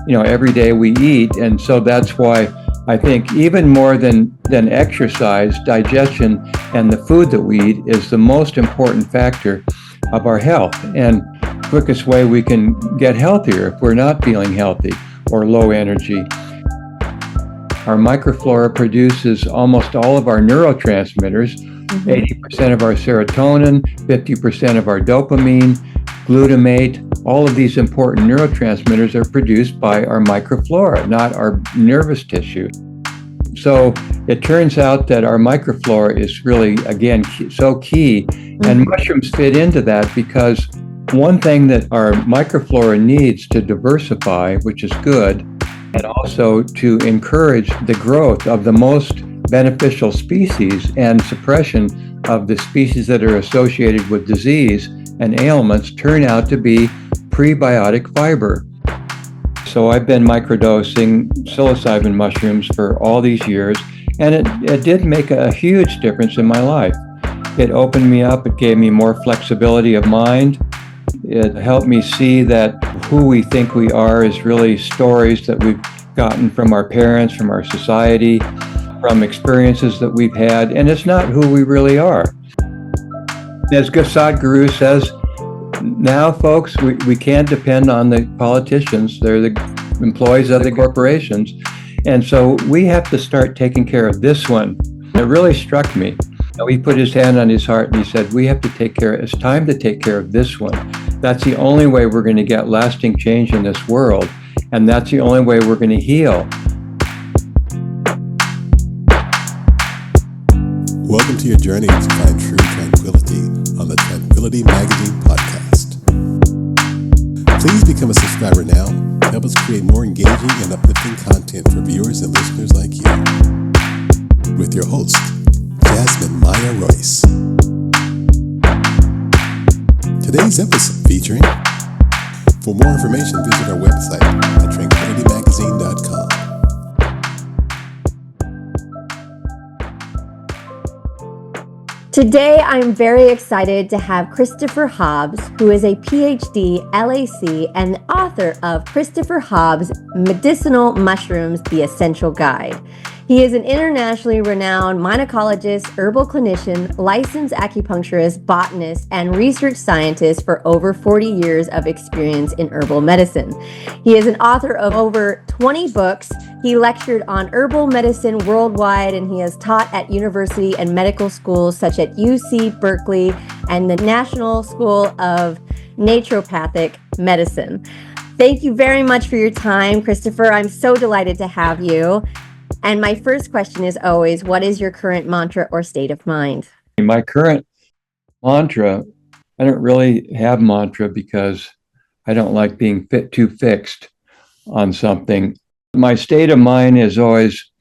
every day we eat. And so that's why I think even more than exercise, digestion and the food that we eat is the most important factor of our health. And quickest way we can get healthier if we're not feeling healthy or low energy. Our microflora produces almost all of our neurotransmitters, 80% of our serotonin, 50% of our dopamine, glutamate. All of these important neurotransmitters are produced by our microflora, not our nervous tissue. So it turns out that our microflora is really, again, so key. And mushrooms fit into that because one thing that our microflora needs to diversify, which is good, and also to encourage the growth of the most beneficial species and suppression of the species that are associated with disease and ailments, turn out to be prebiotic fiber. So I've been microdosing psilocybin mushrooms for all these years, and it did make a huge difference in my life. It opened me up, it gave me more flexibility of mind. It helped me see that who we think we are is really stories that we've gotten from our parents, from our society, from experiences that we've had, and it's not who we really are. As Sadhguru says, now, folks, we can't depend on the politicians. They're the employees of the corporations. And so we have to start taking care of this one. It really struck me. He put his hand on his heart and he said, it's time to take care of this one. That's the only way we're going to get lasting change in this world. And that's the only way we're going to heal. Welcome to your journey to find true tranquility on the Tranquility Magazine podcast. Please become a subscriber now. Help us create more engaging and uplifting content for viewers and listeners like you. With your host, Jasmine Maya Royce. Today's episode featuring, for more information, visit our website at tranquilitymagazine.com. Today, I'm very excited to have Christopher Hobbs, who is a PhD, LAC, and the author of Christopher Hobbs' Medicinal Mushrooms, The Essential Guide. He is an internationally renowned mycologist, herbal clinician, licensed acupuncturist, botanist, and research scientist for over 40 years of experience in herbal medicine. He is an author of over 20 books. He lectured on herbal medicine worldwide, and he has taught at university and medical schools such as UC Berkeley and the National School of Naturopathic Medicine. Thank you very much for your time, Christopher. I'm so delighted to have you. And my first question is always, what is your current mantra or state of mind? My current mantra, I don't really have mantra because I don't like being too fixed on something. My state of mind is always,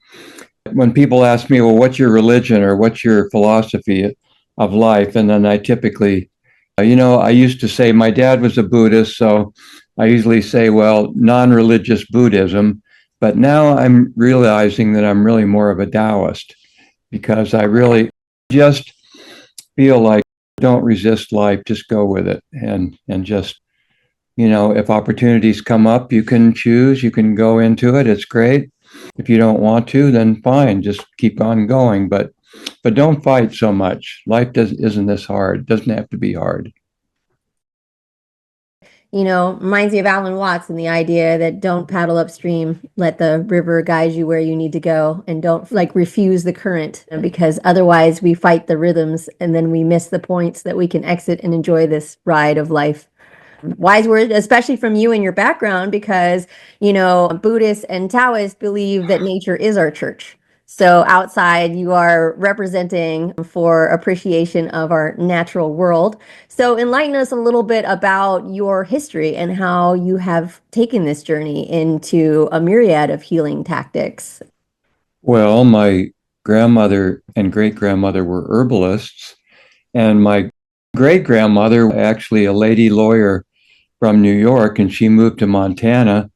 when people ask me, well, what's your religion or what's your philosophy of life? And then I typically, I used to say my dad was a Buddhist, so I usually say, well, non-religious Buddhism. But now I'm realizing that I'm really more of a Taoist because I really just feel like don't resist life, just go with it. And just, if opportunities come up, you can choose, you can go into it. It's great. If you don't want to, then fine, just keep on going. But don't fight so much. Life isn't this hard. It doesn't have to be hard. Reminds me of Alan Watts and the idea that don't paddle upstream, let the river guide you where you need to go, and don't refuse the current, because otherwise we fight the rhythms and then we miss the points that we can exit and enjoy this ride of life. Wise word, especially from you and your background, because, Buddhists and Taoists believe that nature is our church. So outside, you are representing for appreciation of our natural world. So enlighten us a little bit about your history and how you have taken this journey into a myriad of healing tactics. Well, my grandmother and great-grandmother were herbalists, and my great-grandmother, actually a lady lawyer from New York, and she moved to Montana,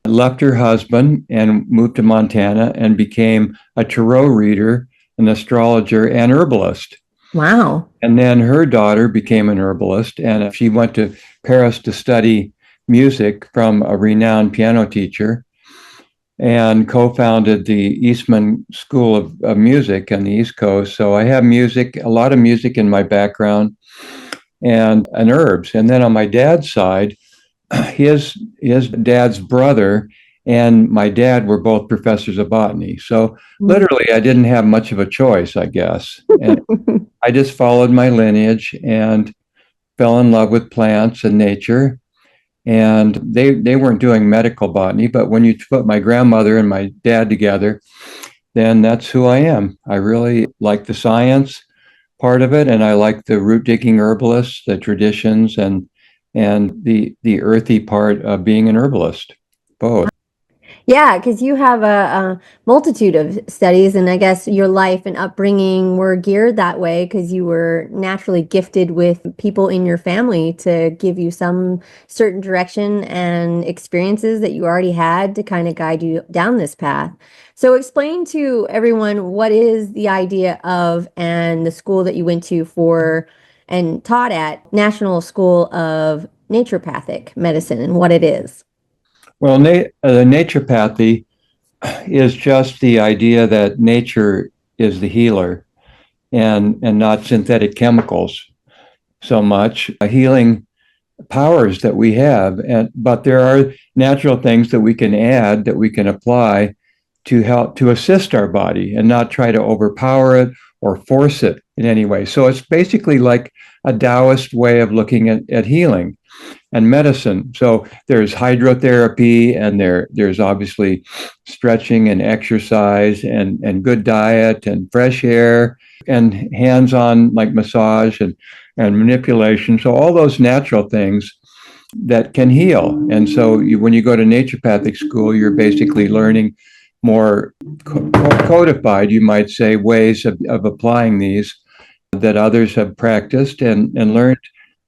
left her husband and moved to Montana and became a tarot reader, an astrologer, and herbalist. Wow. And then her daughter became an herbalist, and she went to Paris to study music from a renowned piano teacher and co-founded the Eastman School of Music on the East Coast. So I have music, a lot of music in my background, and herbs. And then on my dad's side, his dad's brother and my dad were both professors of botany. So literally, I didn't have much of a choice, I guess. And I just followed my lineage and fell in love with plants and nature. And they weren't doing medical botany, but when you put my grandmother and my dad together, then that's who I am. I really like the science part of it, and I like the root digging herbalists, the traditions, and the earthy part of being an herbalist, both. Yeah, because you have a multitude of studies, and I guess your life and upbringing were geared that way because you were naturally gifted with people in your family to give you some certain direction and experiences that you already had to kind of guide you down this path. So explain to everyone what is the idea of and the school that you went to for and taught at National School of Naturopathic Medicine and what it is. Well, naturopathy is just the idea that nature is the healer and not synthetic chemicals so much. Healing powers that we have, but there are natural things that we can add, that we can apply to help to assist our body and not try to overpower it or force it in any way. So it's basically like a Taoist way of looking at healing and medicine. So there's hydrotherapy, and there's obviously stretching and exercise and good diet and fresh air and hands-on like massage and manipulation. So all those natural things that can heal. And so when you go to naturopathic school, you're basically learning more codified, you might say, ways of applying these that others have practiced and learned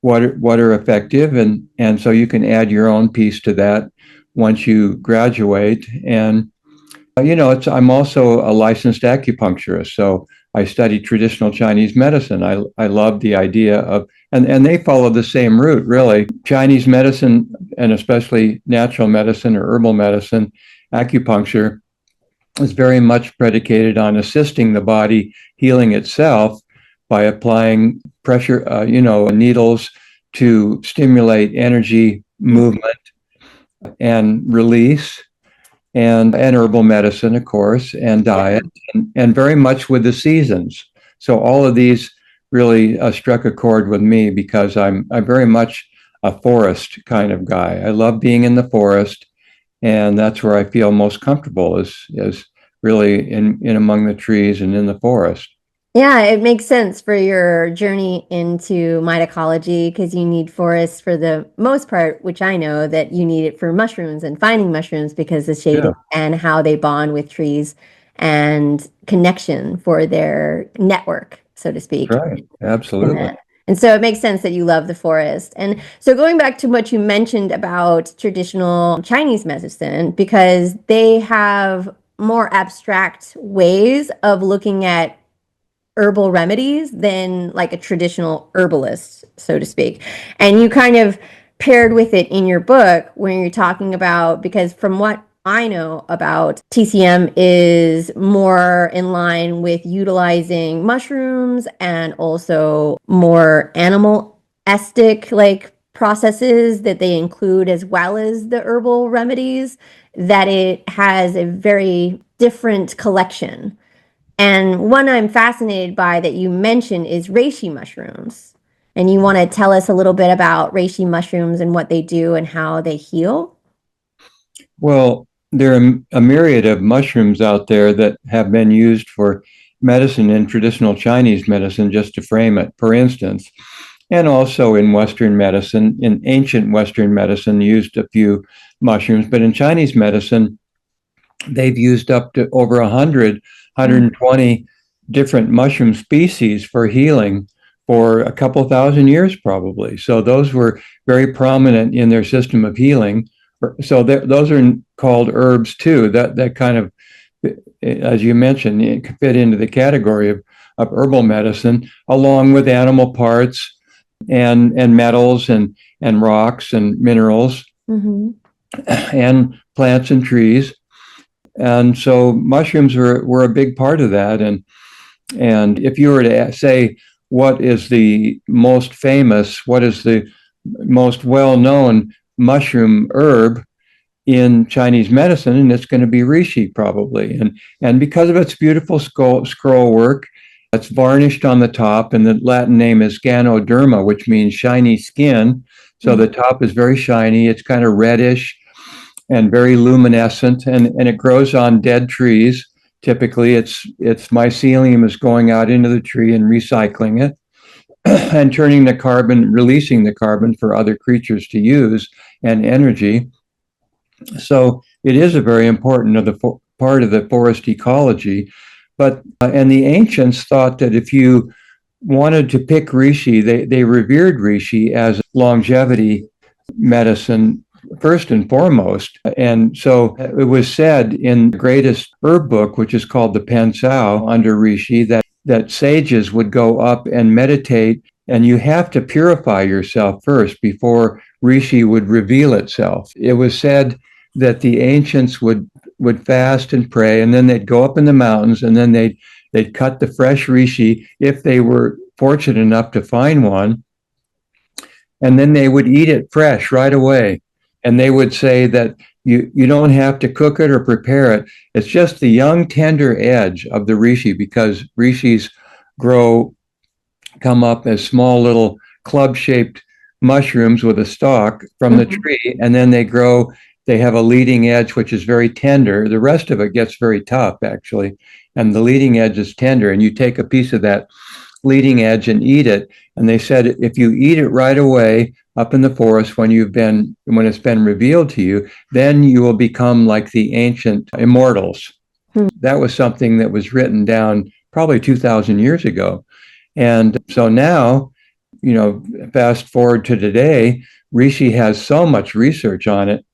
what are effective, and so you can add your own piece to that once you graduate. And I'm also a licensed acupuncturist, so I study traditional Chinese medicine. I love the idea of, and they follow the same route, really. Chinese medicine, and especially natural medicine or herbal medicine, acupuncture, is very much predicated on assisting the body healing itself by applying pressure, needles to stimulate energy, movement, and release, and herbal medicine, of course, and diet, and very much with the seasons. So all of these really struck a chord with me because I'm very much a forest kind of guy. I love being in the forest, and that's where I feel most comfortable is really in among the trees and in the forest. Yeah, it makes sense for your journey into mycology because you need forests for the most part, which I know that you need it for mushrooms and finding mushrooms because the shade Yeah. and how they bond with trees and connection for their network, so to speak. Right. Absolutely. And so it makes sense that you love the forest. And so going back to what you mentioned about traditional Chinese medicine, because they have more abstract ways of looking at herbal remedies than like a traditional herbalist, so to speak. And you kind of paired with it in your book when you're talking about, because from what I know about TCM is more in line with utilizing mushrooms and also more animalistic like processes that they include as well as the herbal remedies, that it has a very different collection. And one I'm fascinated by that you mentioned is reishi mushrooms. And you want to tell us a little bit about reishi mushrooms and what they do and how they heal? Well, there are a myriad of mushrooms out there that have been used for medicine in traditional Chinese medicine, just to frame it, for instance, and also in Western medicine. In ancient Western medicine, used a few mushrooms, but in Chinese medicine, they've used up to over 120 different mushroom species for healing for a couple thousand years, probably. So those were very prominent in their system of healing. So those are called herbs too. That kind of, as you mentioned, it could fit into the category of herbal medicine, along with animal parts and metals and rocks and minerals Mm-hmm. and plants and trees. And so mushrooms were a big part of that. And if you were to say, what is the most famous, what is the most well-known mushroom herb in Chinese medicine, and it's going to be reishi probably. And because of its beautiful scroll work, it's varnished on the top, and the Latin name is Ganoderma, which means shiny skin. So the top is very shiny. It's kind of reddish and very luminescent, and it grows on dead trees. Typically, its mycelium is going out into the tree and recycling it and turning the carbon, releasing the carbon for other creatures to use and energy. So it is a very important part of the forest ecology. But and the ancients thought that if you wanted to pick reishi, they revered reishi as longevity medicine first and foremost. And so it was said in the greatest herb book, which is called the Pansao under reishi, that sages would go up and meditate, and you have to purify yourself first before reishi would reveal itself. It was said that the ancients would fast and pray, and then they'd go up in the mountains, and then they'd cut the fresh reishi if they were fortunate enough to find one, and then they would eat it fresh right away. And they would say that you don't have to cook it or prepare it. It's just the young, tender edge of the reishi, because reishis come up as small little club-shaped mushrooms with a stalk from the tree, and then they have a leading edge, which is very tender. The rest of it gets very tough, actually, and the leading edge is tender, and you take a piece of that leading edge and eat it. And they said if you eat it right away up in the forest when it's been revealed to you, then you will become like the ancient immortals. That was something that was written down probably 2,000 years ago. And so now, fast forward to today, reishi has so much research on it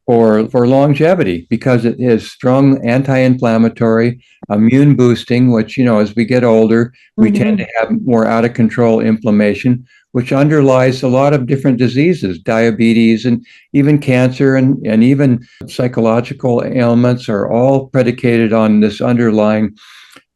for longevity, because it is strong anti-inflammatory, immune boosting, which, as we get older, we tend to have more out of control inflammation, which underlies a lot of different diseases, diabetes, and even cancer, and even psychological ailments are all predicated on this underlying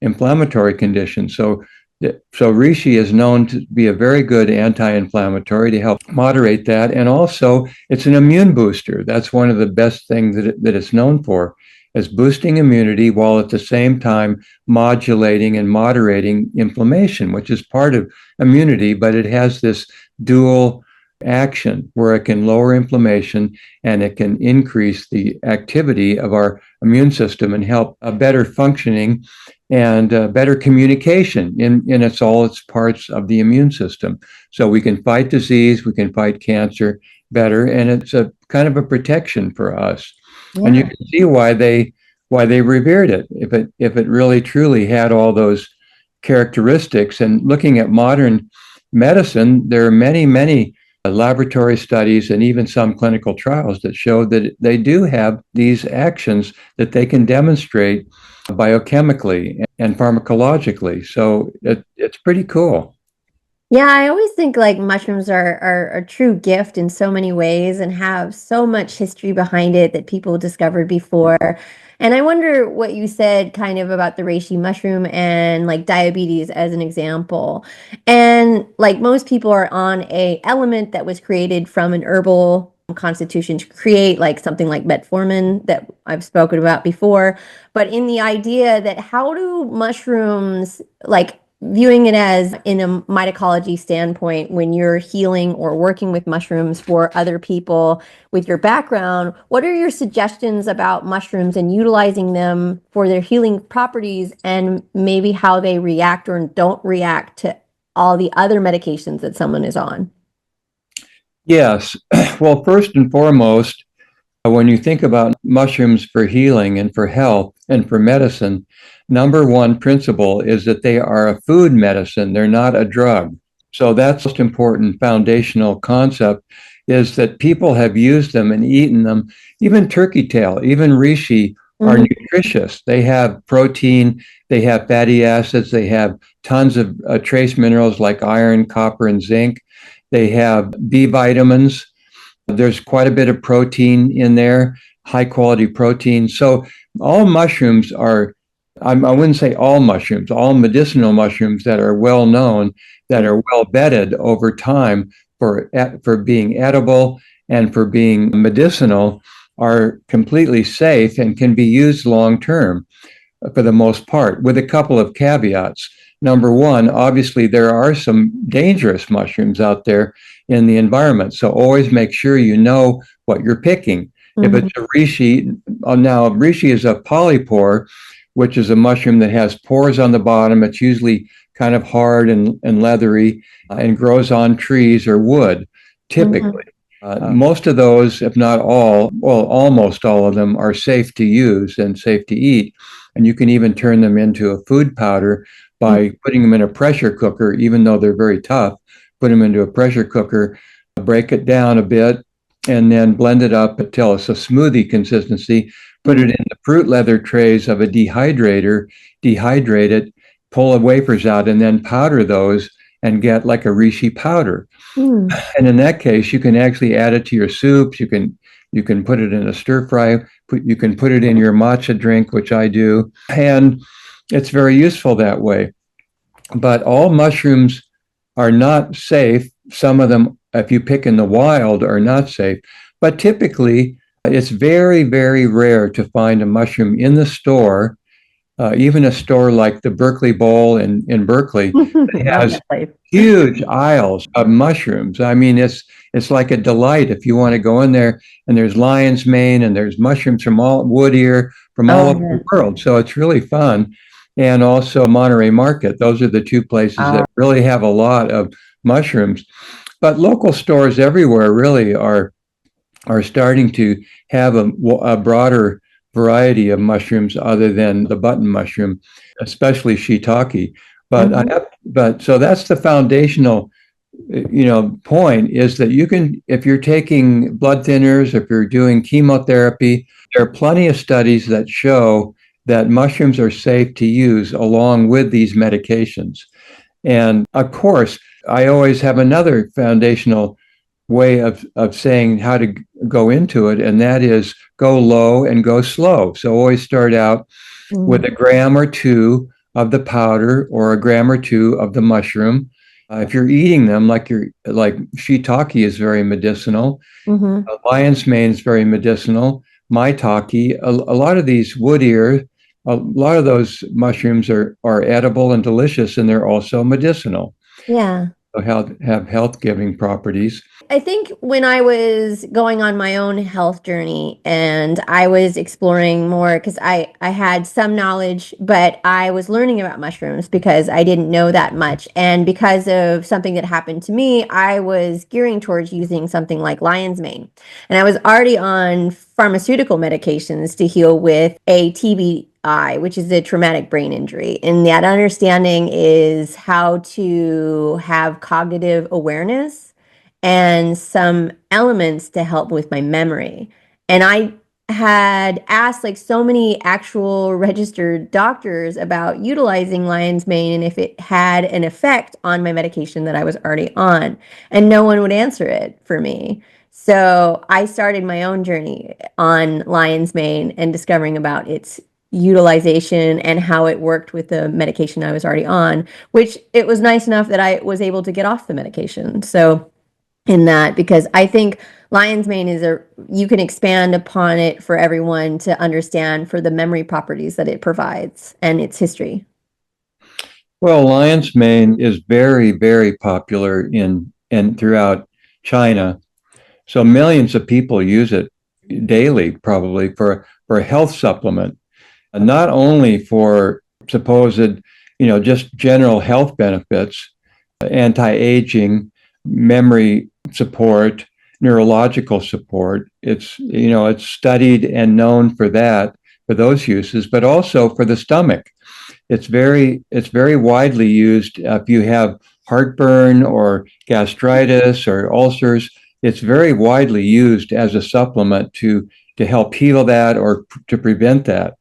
inflammatory condition. So reishi is known to be a very good anti-inflammatory to help moderate that. And also it's an immune booster. That's one of the best things that it's known for, is boosting immunity while at the same time modulating and moderating inflammation, which is part of immunity, but it has this dual action where it can lower inflammation and it can increase the activity of our immune system and help a better functioning and better communication in its parts of the immune system. So we can fight disease, we can fight cancer better, and it's a kind of a protection for us. Yeah. And you can see why they revered it, if it really truly had all those characteristics. And looking at modern medicine, there are many laboratory studies and even some clinical trials that show that they do have these actions that they can demonstrate biochemically and pharmacologically. So it's pretty cool. Yeah, I always think like mushrooms are a true gift in so many ways and have so much history behind it that people discovered before. And I wonder what you said kind of about the reishi mushroom and like diabetes as an example. And like most people are on a element that was created from an herbal constitution to create like something like metformin that I've spoken about before. But in the idea that how do mushrooms, like viewing it as in a mycology standpoint, when you're healing or working with mushrooms for other people with your background, what are your suggestions about mushrooms and utilizing them for their healing properties, and maybe how they react or don't react to all the other medications that someone is on? Yes. Well, first and foremost, when you think about mushrooms for healing and for health and for medicine, number one principle is that they are a food medicine. They're not a drug. So that's the most important foundational concept, is that people have used them and eaten them. Even turkey tail, even reishi are nutritious. They have protein, they have fatty acids, they have tons of trace minerals like iron, copper, and zinc. They have B vitamins. There's quite a bit of protein in there, high quality protein. So all mushrooms are, I wouldn't say all mushrooms, all medicinal mushrooms that are well known, that are well vetted over time for being edible and for being medicinal, are completely safe and can be used long term for the most part, with a couple of caveats. Number one, obviously, there are some dangerous mushrooms out there in the environment. So always make sure you know what you're picking. Mm-hmm. If it's a reishi, now reishi is a polypore, which is a mushroom that has pores on the bottom. It's usually kind of hard and leathery and grows on trees or wood, typically. Most of those, if not all, well, almost all of them are safe to use and safe to eat. And you can even turn them into a food powder by putting them in a pressure cooker, even though they're very tough. Put them into a pressure cooker, break it down a bit, and then blend it up until it's a smoothie consistency. Put it in the fruit leather trays of a dehydrator, dehydrate it, pull the wafers out, and then powder those and get like a reishi powder. And in that case, you can actually add it to your soups. You can put it in a stir fry. You can put it in your matcha drink, which I do, and it's very useful that way. But all mushrooms are not safe. Some of them, if you pick in the wild, are not safe. But typically, it's very, very rare to find a mushroom in the store. Even a store like the Berkeley Bowl in Berkeley has huge aisles of mushrooms. I mean, it's like a delight if you want to go in there, and there's lion's mane and there's mushrooms from all wood ear from all over the world. So it's really fun. And also Monterey Market. Those are the two places that really have a lot of mushrooms. But local stores everywhere really are starting to have a broader variety of mushrooms other than the button mushroom, especially shiitake. But so that's the foundational, point, is that you can, if you're taking blood thinners, if you're doing chemotherapy, there are plenty of studies that show that mushrooms are safe to use along with these medications. And of course, I always have another foundational way of saying how to go into it, and that is go low and go slow. So always start out with a gram or two of the powder or a gram or two of the mushroom. If you're eating them, like shiitake is very medicinal, lion's mane is very medicinal, maitake, a lot of these wood ear, a lot of those mushrooms are edible and delicious, and they're also medicinal. Yeah. Have health-giving properties. I think when I was going on my own health journey and I was exploring more, because I had some knowledge, but I was learning about mushrooms because I didn't know that much. And because of something that happened to me, I was gearing towards using something like lion's mane. And I was already on pharmaceutical medications to heal with a TBI, which is a traumatic brain injury. And that understanding is how to have cognitive awareness and some elements to help with my memory. And I had asked like so many actual registered doctors about utilizing lion's mane and if it had an effect on my medication that I was already on, and no one would answer it for me. So I started my own journey on lion's mane and discovering about its utilization and how it worked with the medication I was already on, which it was nice enough that I was able to get off the medication. So in that, because I think lion's mane you can expand upon it for everyone to understand for the memory properties that it provides and its history. Well, lion's mane is very, very popular in throughout China. So millions of people use it daily, probably for a health supplement, and not only for supposed, just general health benefits, anti-aging, memory support, neurological support. It's studied and known for those uses, but also for the stomach. It's very widely used if you have heartburn or gastritis or ulcers. It's very widely used as a supplement to help heal that or to prevent that.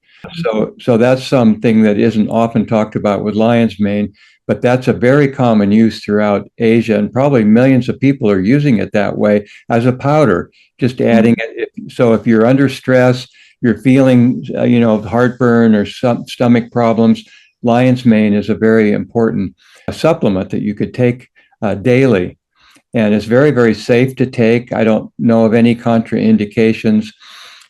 So that's something that isn't often talked about with lion's mane, but that's a very common use throughout Asia, and probably millions of people are using it that way as a powder, just adding it. So if you're under stress, you're feeling, heartburn or some stomach problems, lion's mane is a very important supplement that you could take daily. And it's very, very safe to take. I don't know of any contraindications.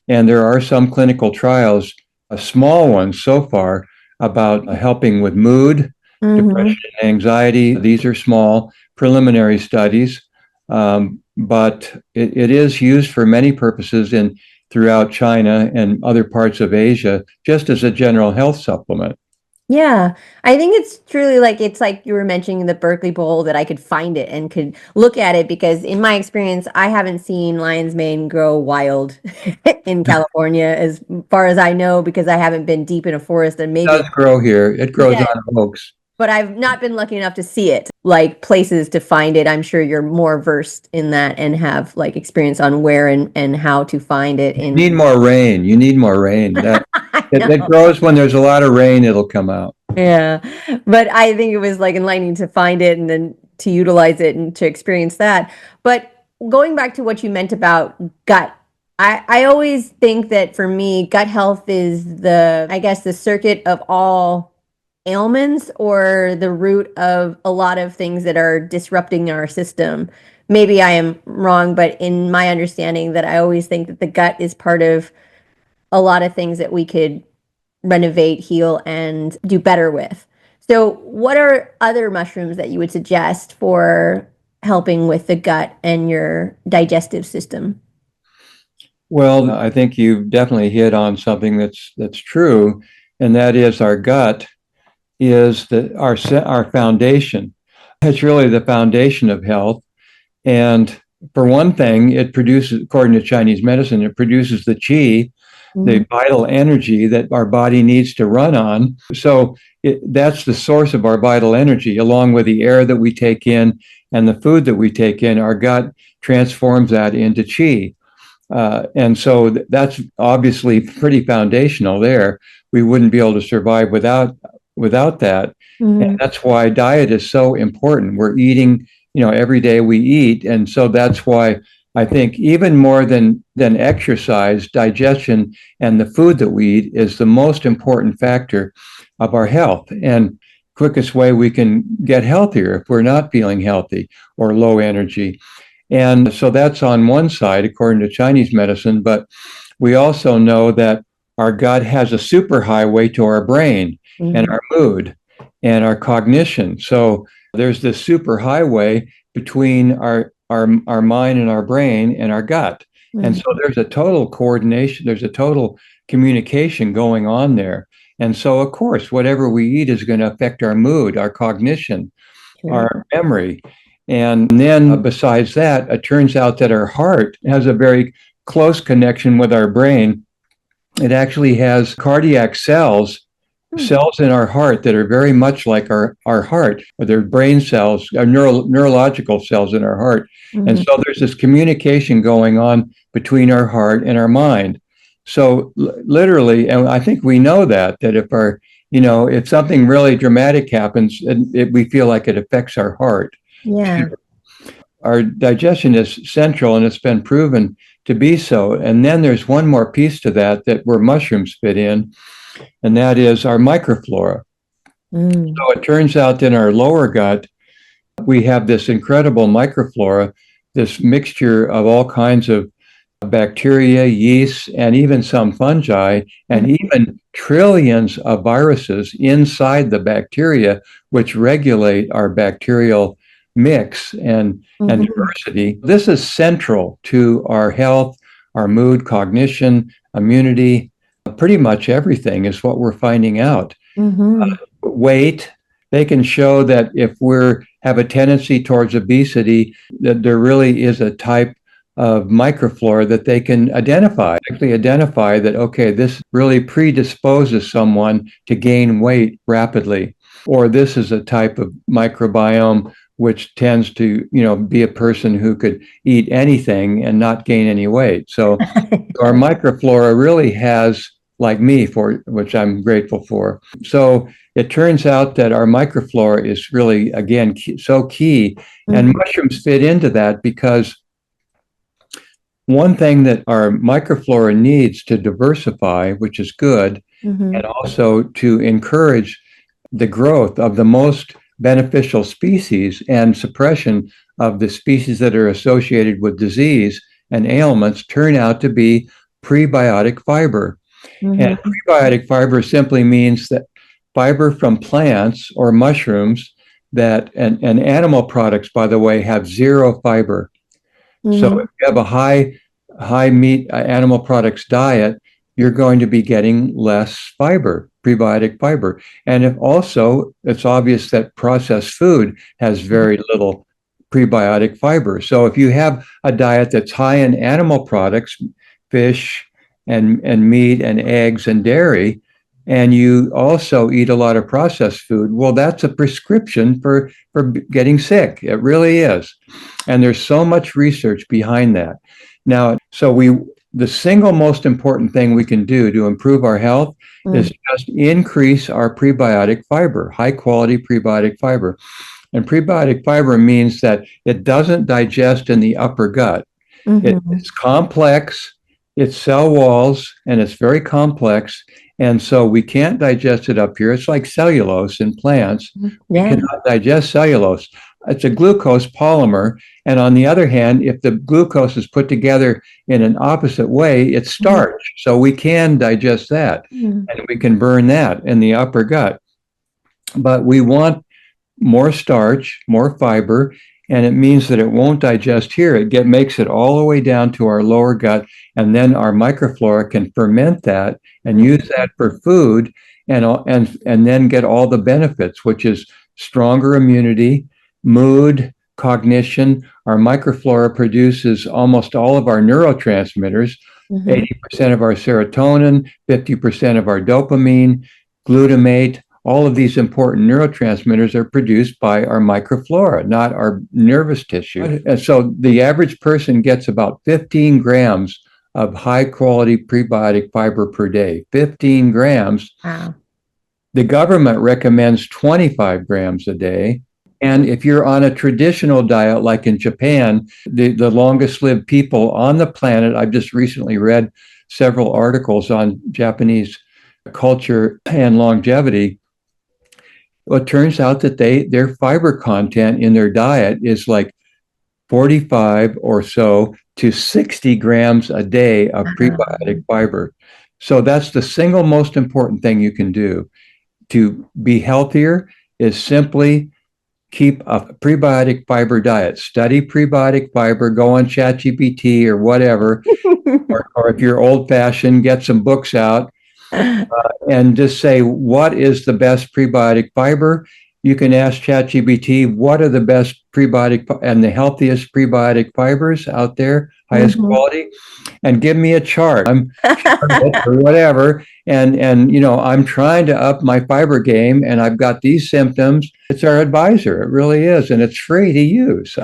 And there are some clinical trials, small ones so far, about helping with mood, depression, and anxiety. These are small preliminary studies, but it is used for many purposes throughout China and other parts of Asia, just as a general health supplement. Yeah, I think it's truly it's like you were mentioning the Berkeley Bowl, that I could find it and could look at it, because in my experience, I haven't seen lion's mane grow wild in California as far as I know, because I haven't been deep in a forest, and It maybe, does grow here. It grows on oaks. but I've not been lucky enough to see it, places to find it. I'm sure you're more versed in that and have experience on where and how to find it. You need more rain. You need more rain. It grows when there's a lot of rain, it'll come out. Yeah, but I think it was enlightening to find it and then to utilize it and to experience that. But going back to what you meant about gut, I always think that for me, gut health is the circuit of all ailments, or the root of a lot of things that are disrupting our system. Maybe I am wrong, but in my understanding, that I always think that the gut is part of a lot of things that we could renovate, heal, and do better with. So what are other mushrooms that you would suggest for helping with the gut and your digestive system? Well, I think you've definitely hit on something that's true, and that is our gut is our foundation. It's really the foundation of health. And for one thing, it produces, according to Chinese medicine, it produces the qi, the vital energy that our body needs to run on. So that's the source of our vital energy, along with the air that we take in and the food that we take in. Our gut transforms that into qi. And so that's obviously pretty foundational there. We wouldn't be able to survive without that. And that's why diet is so important. We're eating, every day we eat. And so that's why I think even more than exercise, digestion and the food that we eat is the most important factor of our health, and quickest way we can get healthier if we're not feeling healthy or low energy. And so that's on one side, according to Chinese medicine, but we also know that our gut has a superhighway to our brain and our mood and our cognition. So there's this superhighway between our mind and our brain and our gut. And so there's a total coordination, there's a total communication going on there. And so, of course, whatever we eat is going to affect our mood, our cognition, our memory. And then besides that, it turns out that our heart has a very close connection with our brain. It actually has cardiac cells in our heart that are very much like our heart, or they're brain cells, or neurological cells in our heart. And so there's this communication going on between our heart and our mind. So literally, and I think we know that if something really dramatic happens, we feel like it affects our heart. Yeah. Our digestion is central, and it's been proven to be so. And then there's one more piece to that where mushrooms fit in, and that is our microflora. So it turns out that in our lower gut, we have this incredible microflora, this mixture of all kinds of bacteria, yeast, and even some fungi, and even trillions of viruses inside the bacteria, which regulate our bacterial mix and diversity. This is central to our health, our mood, cognition, immunity. Pretty much everything is what we're finding out. Weight, they can show that if we have a tendency towards obesity, that there really is a type of microflora that they can actually identify that, okay, this really predisposes someone to gain weight rapidly, or this is a type of microbiome which tends to, be a person who could eat anything and not gain any weight. So our microflora really has, like me, for which I'm grateful for. So it turns out that our microflora is really, again, so key. And mushrooms fit into that because one thing that our microflora needs to diversify, which is good, and also to encourage the growth of the most beneficial species and suppression of the species that are associated with disease and ailments, turn out to be prebiotic fiber. And prebiotic fiber simply means that fiber from plants or mushrooms that, and animal products, by the way, have zero fiber. So if you have a high meat animal products diet, you're going to be getting less fiber, prebiotic fiber. And if also, it's obvious that processed food has very little prebiotic fiber. So if you have a diet that's high in animal products, fish and meat and eggs and dairy, and you also eat a lot of processed food, well, that's a prescription for getting sick. It really is. And there's so much research behind that. Now, the single most important thing we can do to improve our health is just increase our prebiotic fiber, high quality prebiotic fiber. And prebiotic fiber means that it doesn't digest in the upper gut. It's complex, it's cell walls, and it's very complex. And so we can't digest it up here. It's like cellulose in plants. We cannot digest cellulose. It's a glucose polymer. And on the other hand, if the glucose is put together in an opposite way, it's starch. So we can digest that and we can burn that in the upper gut. But we want more starch, more fiber, and it means that it won't digest here. It makes it all the way down to our lower gut, and then our microflora can ferment that and use that for food, and then get all the benefits, which is stronger immunity, mood, cognition. Our microflora produces almost all of our neurotransmitters, 80% of our serotonin, 50% of our dopamine, glutamate. All of these important neurotransmitters are produced by our microflora, not our nervous tissue. And so the average person gets about 15 grams of high quality prebiotic fiber per day. 15 grams. Wow. The government recommends 25 grams a day. And if you're on a traditional diet, like in Japan, the longest lived people on the planet, I've just recently read several articles on Japanese culture and longevity. Well, it turns out that their fiber content in their diet is like 45 or so to 60 grams a day of prebiotic fiber. So that's the single most important thing you can do to be healthier, is simply keep a prebiotic fiber diet. Study prebiotic fiber, go on ChatGPT or whatever, or if you're old fashioned, get some books out. And just say, what is the best prebiotic fiber? You can ask ChatGPT, what are the best prebiotic and the healthiest prebiotic fibers out there, highest quality, and give me a chart. I'm or whatever. And I'm trying to up my fiber game, and I've got these symptoms. It's our advisor. It really is. And it's free to use.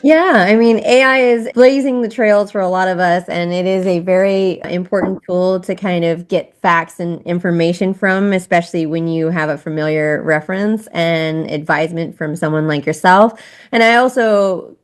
AI is blazing the trails for a lot of us, and it is a very important tool to kind of get facts and information from, especially when you have a familiar reference and advisement from someone like yourself. And I also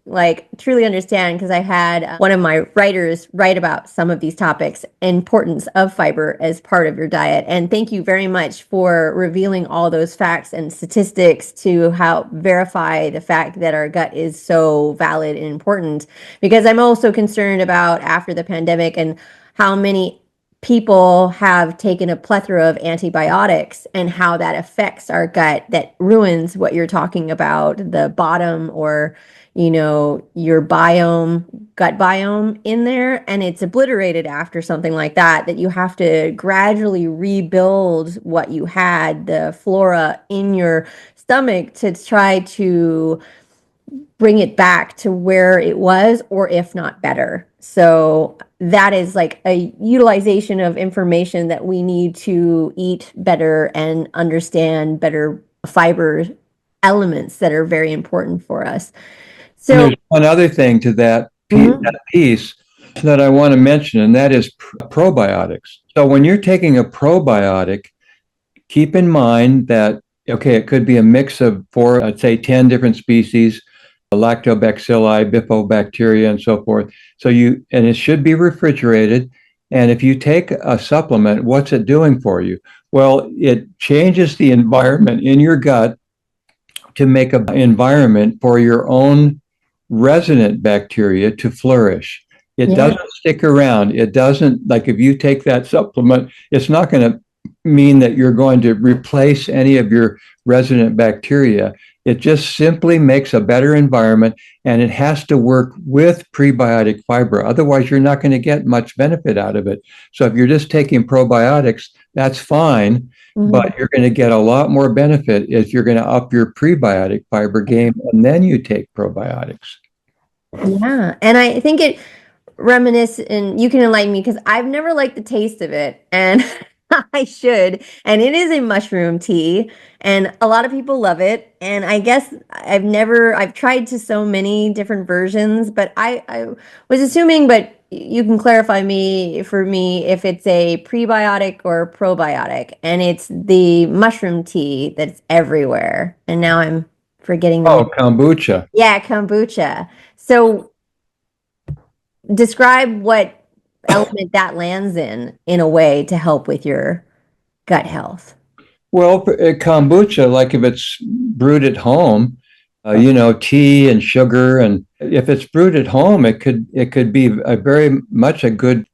truly understand, because I had one of my writers write about some of these topics, importance of fiber as part of your diet. And thank you very much for revealing all those facts and statistics to help verify the fact that our gut is so valid and important, because I'm also concerned about, after the pandemic, and how many people have taken a plethora of antibiotics and how that affects our gut, that ruins what you're talking about, the bottom, or your gut biome in there, and it's obliterated after something like that, that you have to gradually rebuild what you had, the flora in your stomach, to try to bring it back to where it was, or if not better. So that is like a utilization of information that we need to eat better and understand better fiber elements that are very important for us. So there's one other thing to that piece that I want to mention, and that is probiotics. So when you're taking a probiotic, keep in mind that, okay, it could be a mix of four, I'd say 10 different species, lactobacilli, bifidobacteria, and so forth. And it should be refrigerated. And if you take a supplement, what's it doing for you? Well, it changes the environment in your gut to make an environment for your own resident bacteria to flourish. It doesn't stick around. It doesn't, like if you take that supplement, it's not going to mean that you're going to replace any of your resident bacteria. It just simply makes a better environment, and it has to work with prebiotic fiber. Otherwise, you're not going to get much benefit out of it. So if you're just taking probiotics, that's fine, but you're going to get a lot more benefit if you're going to up your prebiotic fiber game, and then you take probiotics. Yeah. And I think it reminisce, and you can enlighten me because I've never liked the taste of it, and I should. And it is a mushroom tea, and a lot of people love it. And I guess I've tried to so many different versions, but I was assuming, but you can clarify for me if it's a prebiotic or a probiotic. And it's the mushroom tea that's everywhere. And now I'm forgetting the name. Kombucha. Yeah, kombucha. So describe what element that lands in a way to help with your gut health. Well, kombucha, like if it's brewed at home, tea and sugar, and if it's brewed at home, it could be a very much a good,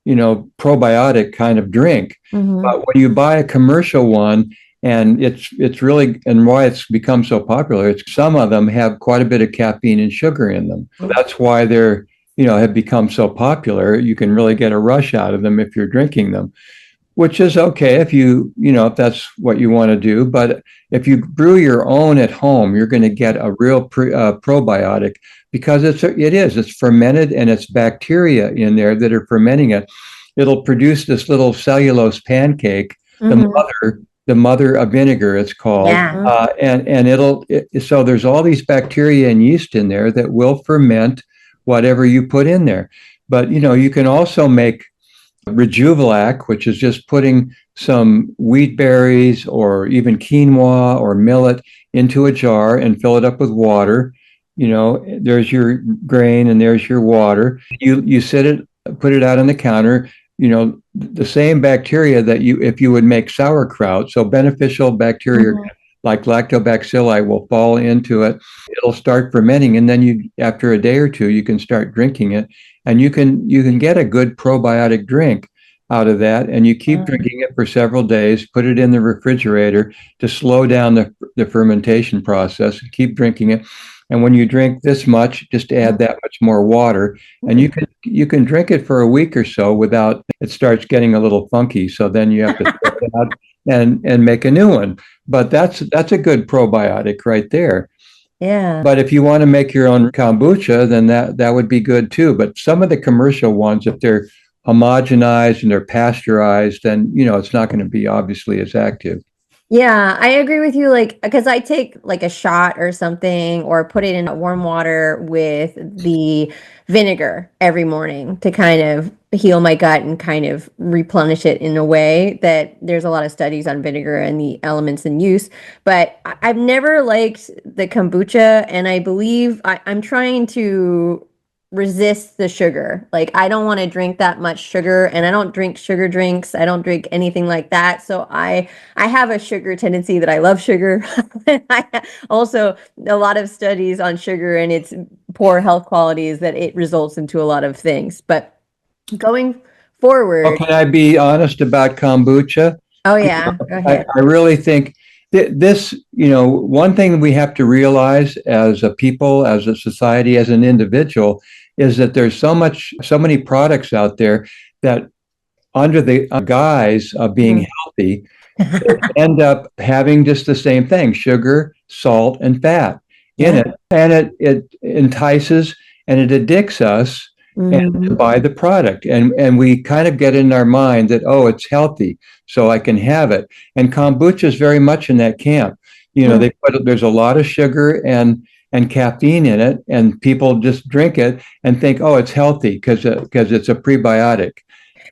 probiotic kind of drink. But when you buy a commercial one, and it's really, and why it's become so popular, it's some of them have quite a bit of caffeine and sugar in them. That's why they're, have become so popular. You can really get a rush out of them if you're drinking them, which is okay if if that's what you want to do. But if you brew your own at home, you're going to get a real probiotic, because it's fermented, and it's bacteria in there that are fermenting it. It'll produce this little cellulose pancake, the mother of vinegar, it's called. Yeah. So there's all these bacteria and yeast in there that will ferment whatever you put in there. But, you can also make Rejuvelac, which is just putting some wheat berries or even quinoa or millet into a jar and fill it up with water. There's your grain and there's your water. You put it out on the counter. The same bacteria that if you would make sauerkraut, so beneficial bacteria like lactobacilli will fall into it. It'll start fermenting, and then after a day or two, you can start drinking it, and you can get a good probiotic drink out of that. And you keep drinking it for several days. Put it in the refrigerator to slow down the fermentation process. Keep drinking it. And when you drink this much, just add that much more water, and you can drink it for a week or so without it starts getting a little funky. So then you have to throw it out and make a new one. But that's a good probiotic right there. Yeah. But if you want to make your own kombucha, then that would be good too. But some of the commercial ones, if they're homogenized and they're pasteurized, then it's not going to be obviously as active. Yeah, I agree with you. Like, because I take like a shot or something, or put it in warm water with the vinegar every morning to kind of heal my gut and kind of replenish it in a way that there's a lot of studies on vinegar and the elements in use. But I've never liked the kombucha, and I believe I'm trying to resist the sugar. Like, I don't want to drink that much sugar, and I don't drink sugar drinks. I don't drink anything like that. So I have a sugar tendency that I love sugar. I also, a lot of studies on sugar and its poor health qualities, that it results into a lot of things. But going forward. Well, can I be honest about kombucha? Oh yeah, go ahead. I really think this, one thing we have to realize as a people, as a society, as an individual, is that there's so many products out there that, under the guise of being healthy, end up having just the same thing: sugar, salt, and fat in it. And it entices and it addicts us and to buy the product. And we kind of get in our mind that, oh, it's healthy, so I can have it. And kombucha is very much in that camp. There's a lot of sugar and caffeine in it, and people just drink it and think, oh, it's healthy because it's a prebiotic.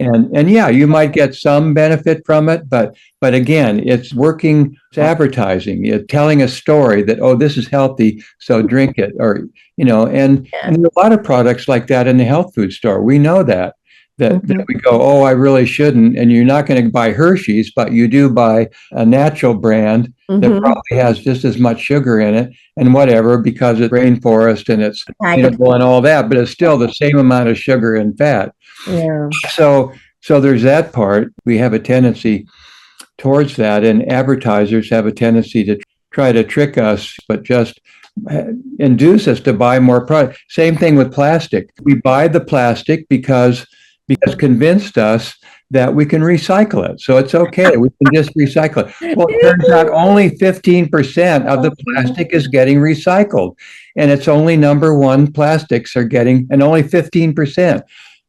And yeah, you might get some benefit from it, but again, it's working, it's advertising, it's telling a story that, oh, this is healthy, so drink it, or and there are a lot of products like that in the health food store. We know that we go, oh, I really shouldn't, and you're not going to buy Hershey's, but you do buy a natural brand that probably has just as much sugar in it and whatever, because it's rainforest and it's sustainable and all that, but it's still the same amount of sugar and fat. Yeah. So there's that part. We have a tendency towards that, and advertisers have a tendency to try to trick us, but just induce us to buy more product. Same thing with plastic. We buy the plastic because convinced us that we can recycle it. So it's okay. We can just recycle it. Well, it turns out only 15% of the plastic is getting recycled. And it's only number one plastics are getting, and only 15%.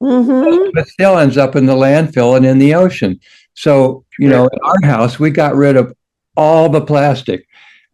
It still ends up in the landfill and in the ocean. So, in our house, we got rid of all the plastic.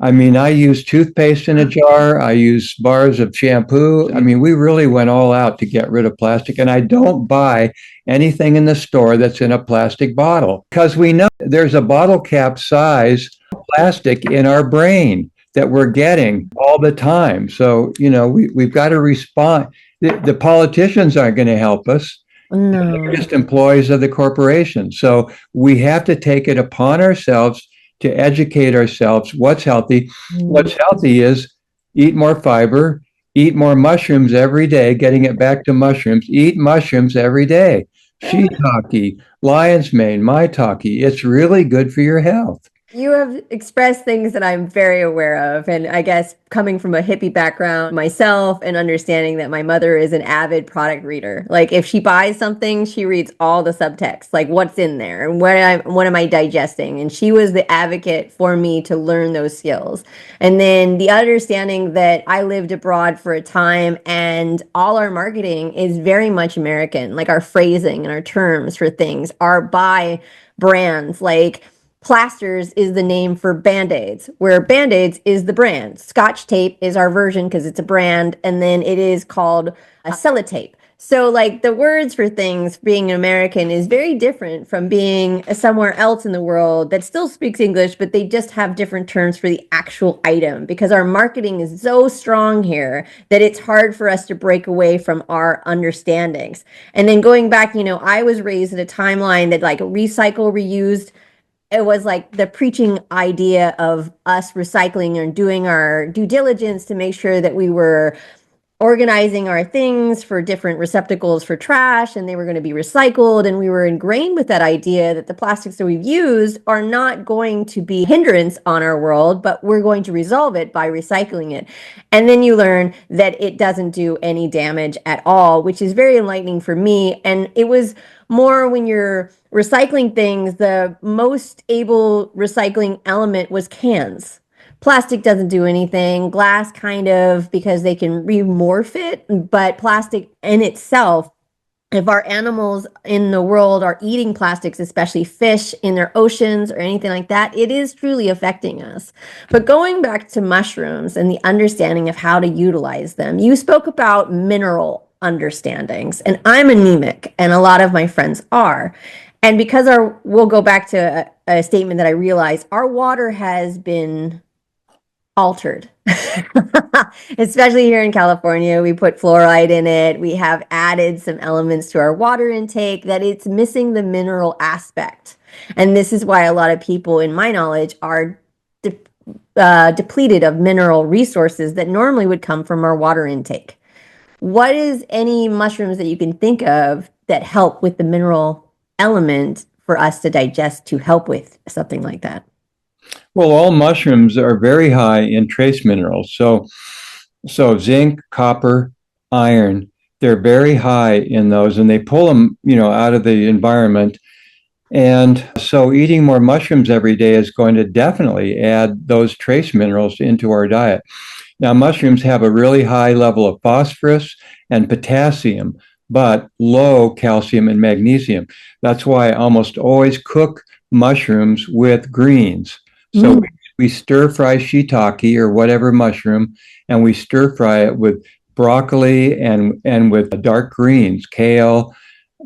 I mean, I use toothpaste in a jar. I use bars of shampoo. I mean, we really went all out to get rid of plastic. And I don't buy anything in the store that's in a plastic bottle, because we know there's a bottle cap size plastic in our brain that we're getting all the time. So, we've got to respond. The politicians aren't going to help us. No. They're just employees of the corporation. So we have to take it upon ourselves to educate ourselves what's healthy. What's healthy is eat more fiber, eat more mushrooms every day, getting it back to mushrooms, eat mushrooms every day. Shiitake, lion's mane, maitake. It's really good for your health. You have expressed things that I'm very aware of. And I guess coming from a hippie background myself and understanding that my mother is an avid product reader. Like if she buys something, she reads all the subtext, like what's in there and what am I digesting? And she was the advocate for me to learn those skills. And then the understanding that I lived abroad for a time and all our marketing is very much American, like our phrasing and our terms for things are by brands. Like Plasters is the name for Band-Aids, where Band-Aids is the brand. Scotch tape is our version because it's a brand, and then it is called a sellotape. So like the words for things being American is very different from being somewhere else in the world that still speaks English, but they just have different terms for the actual item because our marketing is so strong here that it's hard for us to break away from our understandings. And then going back, I was raised in a timeline that like recycle, reused. It was like the preaching idea of us recycling and doing our due diligence to make sure that we were organizing our things for different receptacles for trash and they were going to be recycled. And we were ingrained with that idea that the plastics that we've used are not going to be hindrance on our world, but we're going to resolve it by recycling it. And then you learn that it doesn't do any damage at all, which is very enlightening for me. And it was more when you're recycling things, the most able recycling element was cans. Plastic doesn't do anything. Glass kind of, because they can remorph it, but plastic in itself, if our animals in the world are eating plastics, especially fish in their oceans or anything like that, it is truly affecting us. But going back to mushrooms and the understanding of how to utilize them, you spoke about mineral understandings, and I'm anemic, and a lot of my friends are. And because we'll go back to a statement that I realized, our water has been altered, especially here in California. We put fluoride in it. We have added some elements to our water intake that it's missing the mineral aspect. And this is why a lot of people, in my knowledge, are depleted of mineral resources that normally would come from our water intake. What is any mushrooms that you can think of that help with the mineral element for us to digest to help with something like that? Well, all mushrooms are very high in trace minerals. So zinc, copper, iron, they're very high in those, and they pull them, out of the environment. And so eating more mushrooms every day is going to definitely add those trace minerals into our diet. Now, mushrooms have a really high level of phosphorus and potassium, but low calcium and magnesium. That's why I almost always cook mushrooms with greens. So we stir fry shiitake or whatever mushroom, and we stir fry it with broccoli and with dark greens, kale,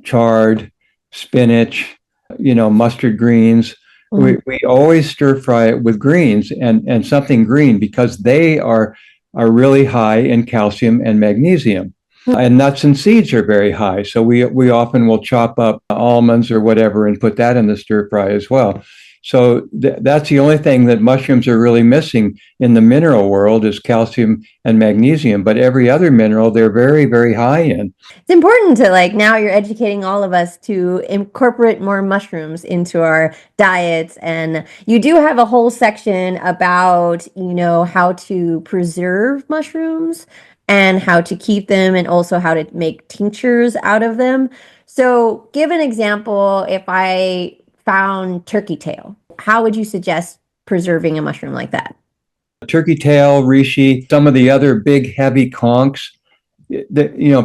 chard, spinach, mustard greens. We always stir fry it with greens and something green because they are really high in calcium and magnesium. And nuts and seeds are very high. So we often will chop up almonds or whatever and put that in the stir fry as well. So that's the only thing that mushrooms are really missing in the mineral world is calcium and magnesium. But every other mineral they're very, very high in. It's important to now you're educating all of us to incorporate more mushrooms into our diets. And you do have a whole section about, how to preserve mushrooms and how to keep them and also how to make tinctures out of them. So give an example. If I found turkey tail, how would you suggest preserving a mushroom like that? Turkey tail, reishi, some of the other big heavy conchs.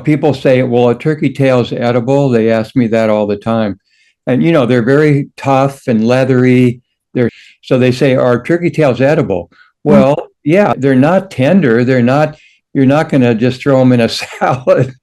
People say, well, a turkey tail is edible. They ask me that all the time. And, they're very tough and leathery. So they say, are turkey tails edible? Well, yeah, they're not tender. You're not going to just throw them in a salad,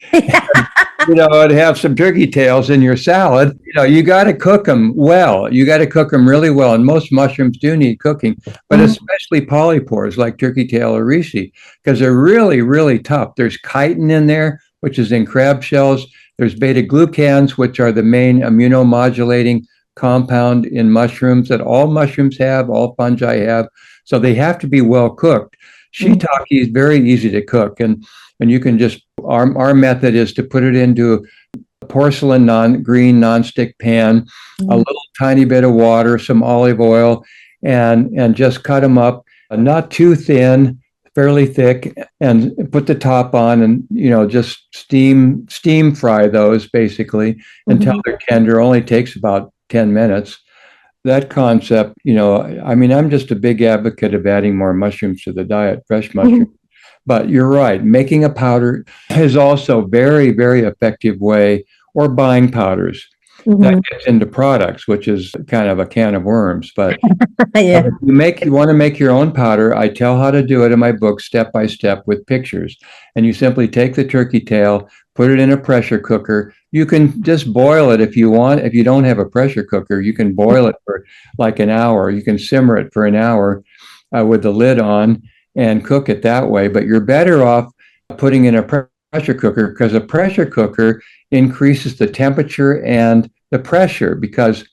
and have some turkey tails in your salad. You got to cook them well. You got to cook them really well. And most mushrooms do need cooking, but especially polypores like turkey tail or reishi, because they're really, really tough. There's chitin in there, which is in crab shells. There's beta glucans, which are the main immunomodulating compound in mushrooms that all mushrooms have, all fungi have. So they have to be well cooked. Shiitake is very easy to cook, and you can just, our method is to put it into a porcelain green nonstick pan, a little tiny bit of water, some olive oil, and just cut them up, not too thin, fairly thick, and put the top on, and just steam fry those basically until they're tender. Only takes about 10 minutes. That concept, I'm just a big advocate of adding more mushrooms to the diet, fresh mushrooms. But you're right, making a powder is also very, very effective way, or buying powders. That gets into products, which is kind of a can of worms. But if you want to make your own powder, I tell how to do it in my book, step by step, with pictures. And you simply take the turkey tail, put it in a pressure cooker. You can just boil it if you want. If you don't have a pressure cooker, you can boil it for like an hour. You can simmer it for an hour with the lid on and cook it that way. But you're better off putting in a pressure cooker, because a pressure cooker increases the temperature and the pressure, because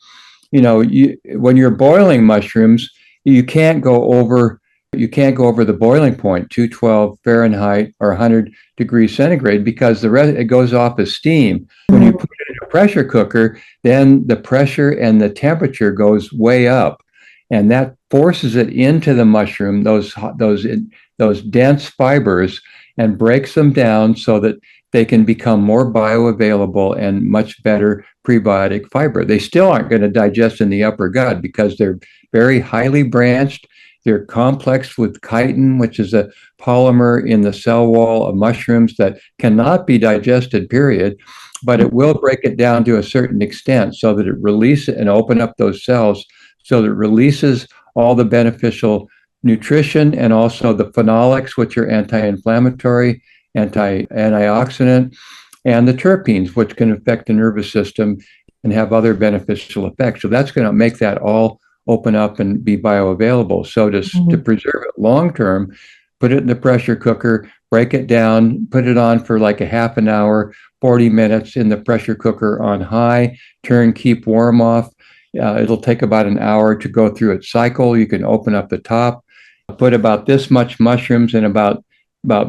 when you're boiling mushrooms, you can't go over the boiling point, 212 Fahrenheit or 100 degrees centigrade, because the rest, it goes off as steam. When you put it in a pressure cooker, then the pressure and the temperature goes way up, and that forces it into the mushroom, those dense fibers, and breaks them down so that they can become more bioavailable and much better prebiotic fiber. They still aren't going to digest in the upper gut because they're very highly branched. They're complexed with chitin, which is a polymer in the cell wall of mushrooms that cannot be digested, period. But it will break it down to a certain extent so that it releases and open up those cells so that it releases all the beneficial nutrition and also the phenolics, which are anti-inflammatory, antioxidant, and the terpenes, which can affect the nervous system and have other beneficial effects. So that's going to make that all open up and be bioavailable. So to preserve it long term, put it in the pressure cooker, break it down, put it on for like a half an hour, 40 minutes in the pressure cooker on high, keep warm off. It'll take about an hour to go through its cycle. You can open up the top, put about this much mushrooms and about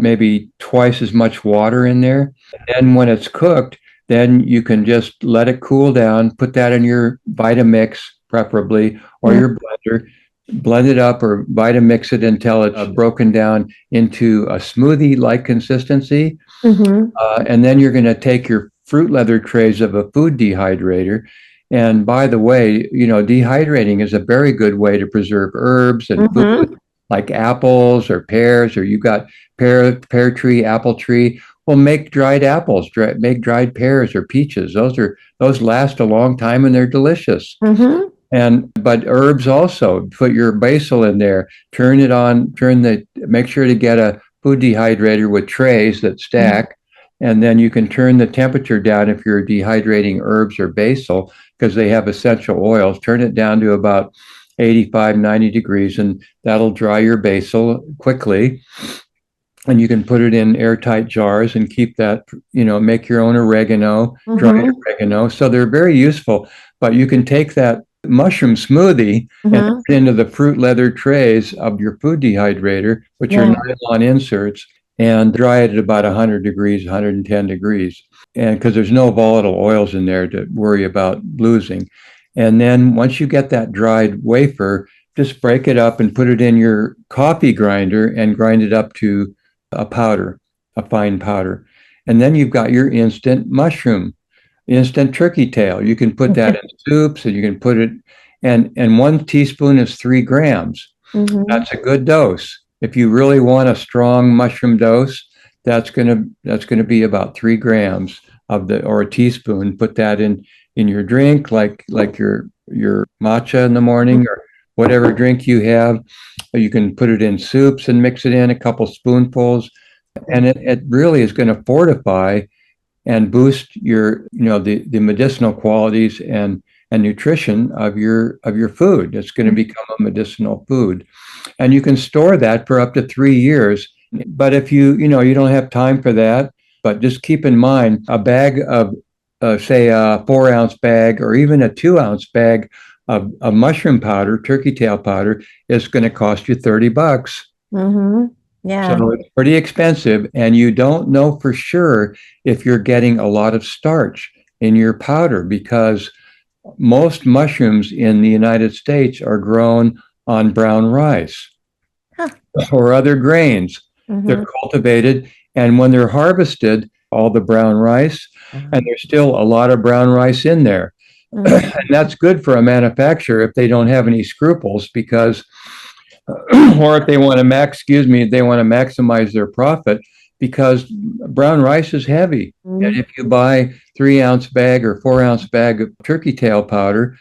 maybe twice as much water in there. And when it's cooked, then you can just let it cool down, put that in your Vitamix, preferably, or your blender, blend it up or Vitamix it until it's broken down into a smoothie-like consistency. And then you're going to take your fruit leather trays of a food dehydrator. And by the way, dehydrating is a very good way to preserve herbs and food, like apples or pears, or you got pear tree, apple tree. Well, make dried apples, make dried pears or peaches. Those last a long time and they're delicious. But herbs also, put your basil in there, turn it on, make sure to get a food dehydrator with trays that stack, and then you can turn the temperature down if you're dehydrating herbs or basil, because they have essential oils. Turn it down to about 85, 90 degrees, and that'll dry your basil quickly. And you can put it in airtight jars and keep that, make your own oregano, dried oregano. So they're very useful. But you can take that mushroom smoothie and put it into the fruit leather trays of your food dehydrator, which are nylon inserts, and dry it at about 100 degrees, 110 degrees. And because there's no volatile oils in there to worry about losing. And then once you get that dried wafer, just break it up and put it in your coffee grinder and grind it up to a powder, a fine powder. And then you've got your instant mushroom, instant turkey tail. You can put that in soups, and you can put it, and 1 teaspoon is 3 grams. That's a good dose. If you really want a strong mushroom dose, that's gonna be about 3 grams or a teaspoon. Put that in your drink, like your matcha in the morning, or whatever drink you have. You can put it in soups and mix it in a couple spoonfuls, and it really is going to fortify and boost your the medicinal qualities and nutrition of your food. It's going to become a medicinal food, and you can store that for up to 3 years. But if you don't have time for that, but just keep in mind, a bag of say a 4-ounce bag or even a 2-ounce bag of mushroom powder, turkey tail powder, is going to cost you $30. Yeah. So it's pretty expensive, and you don't know for sure if you're getting a lot of starch in your powder, because most mushrooms in the United States are grown on brown rice or other grains. They're cultivated, and when they're harvested, all the brown rice, and there's still a lot of brown rice in there. And that's good for a manufacturer if they don't have any scruples, because or if they want to maximize their profit, because brown rice is heavy. And if you buy 3-ounce bag or 4-ounce bag of turkey tail powder,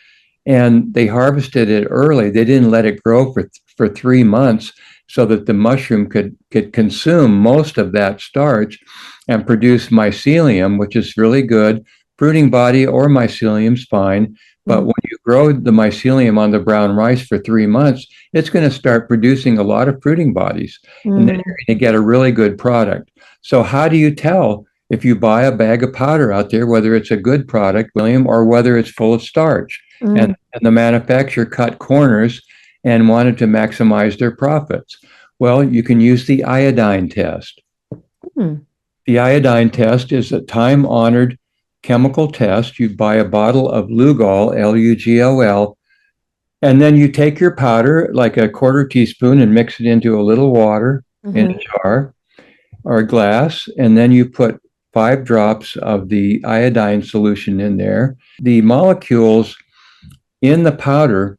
and they harvested it early, they didn't let it grow for 3 months so that the mushroom could consume most of that starch and produce mycelium, which is really good. Fruiting body or mycelium's fine, but when you grow the mycelium on the brown rice for 3 months, it's going to start producing a lot of fruiting bodies, and then you're going to get a really good product. So how do you tell if you buy a bag of powder out there whether it's a good product, William, or whether it's full of starch? And the manufacturer cut corners and wanted to maximize their profits. Well, you can use the iodine test. The iodine test is a time-honored chemical test. You buy a bottle of Lugol, Lugol, and then you take your powder, like a 1/4 teaspoon, and mix it into a little water in a jar or a glass, and then you put 5 drops of the iodine solution in there. The molecules in the powder,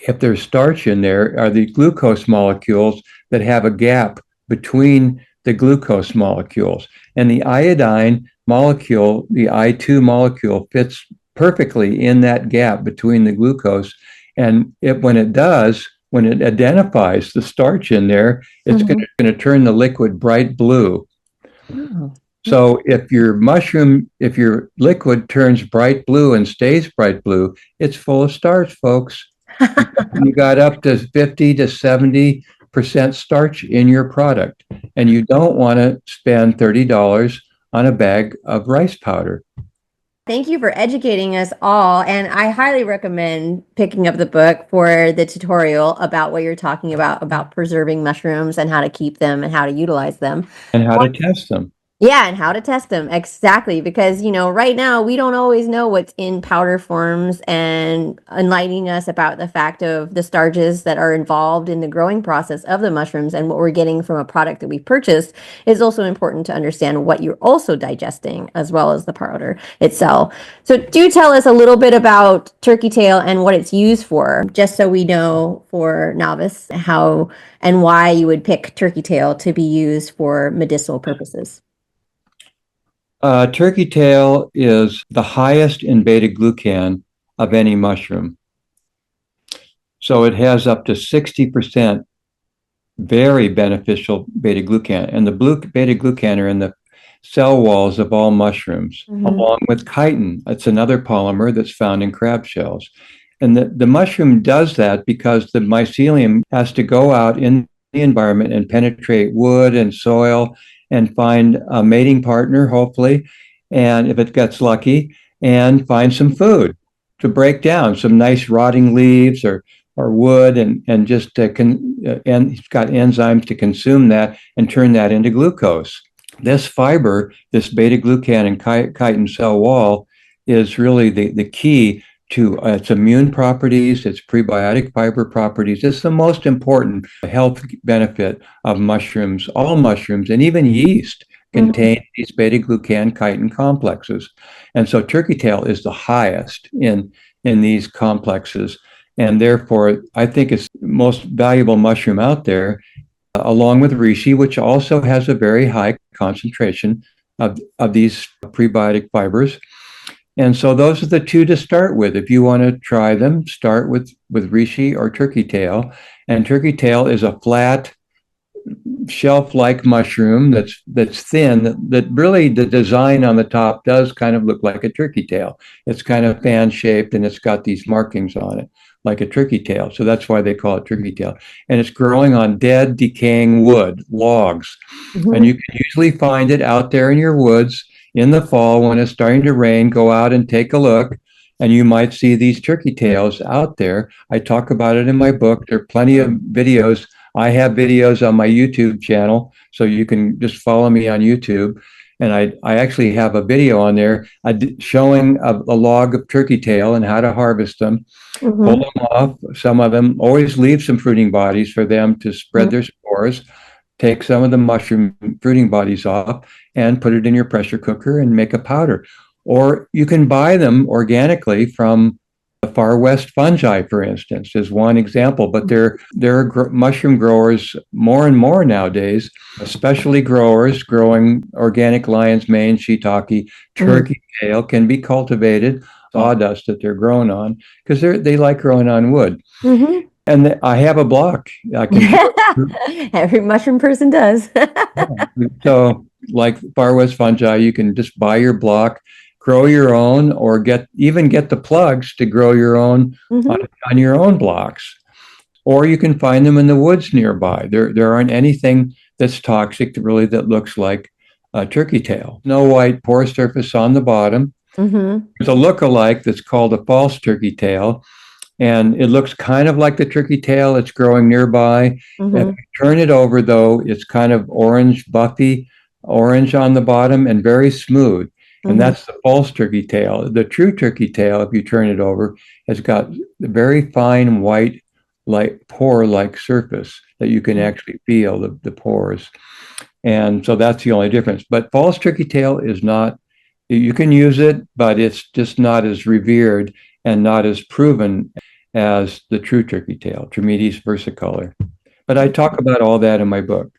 if there's starch in there, are the glucose molecules that have a gap between the glucose molecules. And the iodine molecule, the I2 molecule, fits perfectly in that gap between the glucose. And when it identifies the starch in there, it's going to turn the liquid bright blue. So if your liquid turns bright blue and stays bright blue, it's full of starch, folks. You got up to 50 to 70% starch in your product, and you don't want to spend $30 on a bag of rice powder. Thank you for educating us all, and I highly recommend picking up the book for the tutorial about what you're talking about preserving mushrooms and how to keep them and how to utilize them. And how to test them. Yeah, and how to test them. Exactly. Because, right now we don't always know what's in powder forms, and enlightening us about the fact of the starches that are involved in the growing process of the mushrooms and what we're getting from a product that we purchased is also important to understand what you're also digesting, as well as the powder itself. So do tell us a little bit about turkey tail and what it's used for, just so we know for novice how and why you would pick turkey tail to be used for medicinal purposes. Turkey tail is the highest in beta-glucan of any mushroom. So it has up to 60% very beneficial beta-glucan. And the beta-glucan are in the cell walls of all mushrooms, Mm-hmm. along with chitin. It's another polymer that's found in crab shells. And the mushroom does that because the mycelium has to go out in the environment and penetrate wood and soil and find a mating partner, hopefully, and if it gets lucky, and find some food to break down, some nice rotting leaves or wood, and just and it's got enzymes to consume that and turn that into glucose. This fiber, this beta glucan and chitin cell wall, is really the key to its immune properties, its prebiotic fiber properties. It's the most important health benefit of mushrooms. All mushrooms and even yeast contain these beta glucan chitin complexes. And so turkey tail is the highest in these complexes. And therefore, I think it's the most valuable mushroom out there, along with reishi, which also has a very high concentration of these prebiotic fibers. And so those are the two to start with. If you want to try them, start with reishi or turkey tail. And turkey tail is a flat, shelf-like mushroom that's thin, that really the design on the top does kind of look like a turkey tail. It's kind of fan-shaped and it's got these markings on it, like a turkey tail. So that's why they call it turkey tail. And it's growing on dead, decaying wood, logs. And you can usually find it out there in your woods in the fall when it's starting to rain. Go out and take a look, and you might see these turkey tails out there. I talk about it in my book. There are plenty of videos. I have videos on my YouTube channel, so you can just follow me on YouTube. And I actually have a video on there showing a log of turkey tail and how to harvest them, pull them off. Some of them always leave some fruiting bodies for them to spread their spores. Take some of the mushroom fruiting bodies off and put it in your pressure cooker and make a powder. Or you can buy them organically from the Far West fungi, for instance, is one example. But there are mushroom growers more and more nowadays, especially growers growing organic lion's mane, shiitake, turkey tail can be cultivated, sawdust that they're grown on, because they like growing on wood. And I have a block. I can Every mushroom person does. So, like Far West fungi, you can just buy your block, grow your own, or get the plugs to grow your own on your own blocks. Or you can find them in the woods nearby. There aren't anything that's toxic that looks like turkey tail. Snow white pore surface on the bottom. There's a look-alike that's called a false turkey tail. And it looks kind of like the turkey tail. It's growing nearby. If you turn it over, though, it's kind of orange, buffy orange on the bottom and very smooth. And that's the false turkey tail. The true turkey tail, if you turn it over, has got a very fine white, like pore-like surface that you can actually feel the pores. And so that's the only difference. But false turkey tail is not, you can use it, but it's just not as revered and not as proven as the true turkey tail, Trametes versicolor. But I talk about all that in my book.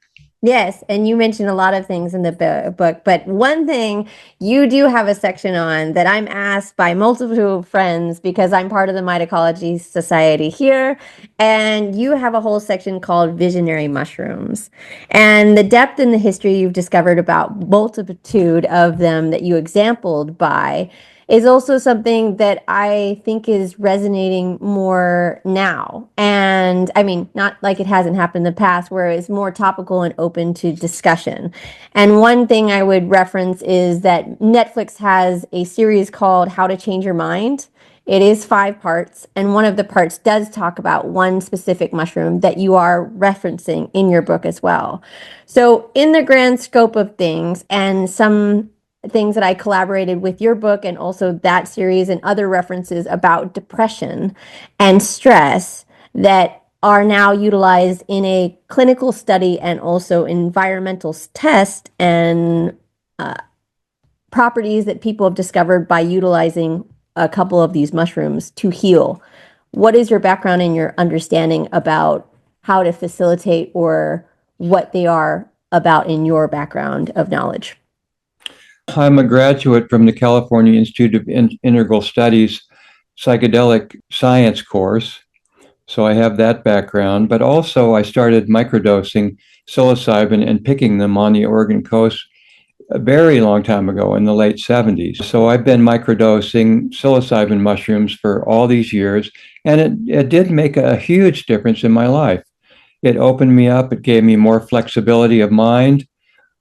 Yes, and you mentioned a lot of things in the book, but one thing you do have a section on that I'm asked by multiple friends because I'm part of the Mycology Society here, and you have a whole section called Visionary Mushrooms. And the depth and the history you've discovered about multitude of them that you exampled by is also something that I think is resonating more now. And I mean, not like it hasn't happened in the past, where it's more topical and open to discussion. And one thing I would reference is that Netflix has a series called How to Change Your Mind. It is 5 parts, and one of the parts does talk about one specific mushroom that you are referencing in your book as well. So in the grand scope of things, and some things that I collaborated with your book and also that series and other references about depression and stress that are now utilized in a clinical study and also environmental test and properties that people have discovered by utilizing a couple of these mushrooms to heal. What is your background and your understanding about how to facilitate or what they are about in your background of knowledge? I'm a graduate from the California Institute of Integral Studies psychedelic science course. So I have that background, but also I started microdosing psilocybin and picking them on the Oregon coast a very long time ago in the late 70s. So I've been microdosing psilocybin mushrooms for all these years, and it did make a huge difference in my life. It opened me up. It gave me more flexibility of mind.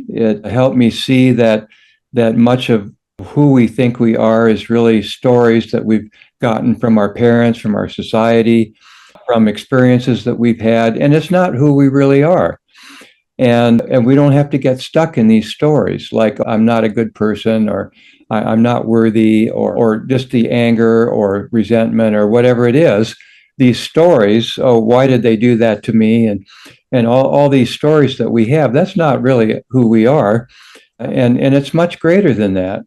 It helped me see that much of who we think we are is really stories that we've gotten from our parents, from our society, from experiences that we've had, and it's not who we really are. And we don't have to get stuck in these stories like I'm not a good person, or I'm not worthy, or just the anger or resentment or whatever it is. These stories, oh, why did they do that to me? And all these stories that we have, that's not really who we are. And it's much greater than that.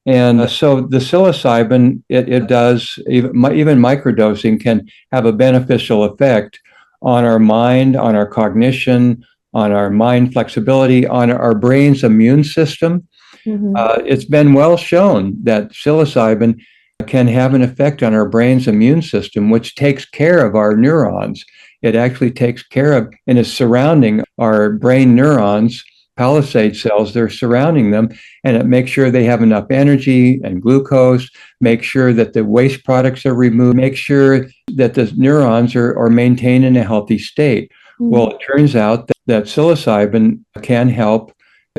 And so the psilocybin, it does, even microdosing can have a beneficial effect on our mind, on our cognition, on our mind flexibility, on our brain's immune system. It's been well shown that psilocybin can have an effect on our brain's immune system, which takes care of our neurons. It actually takes care of and is surrounding our brain neurons, palisade cells, they're surrounding them, and it makes sure they have enough energy and glucose, make sure that the waste products are removed, make sure that the neurons are maintained in a healthy state. Well, it turns out that psilocybin can help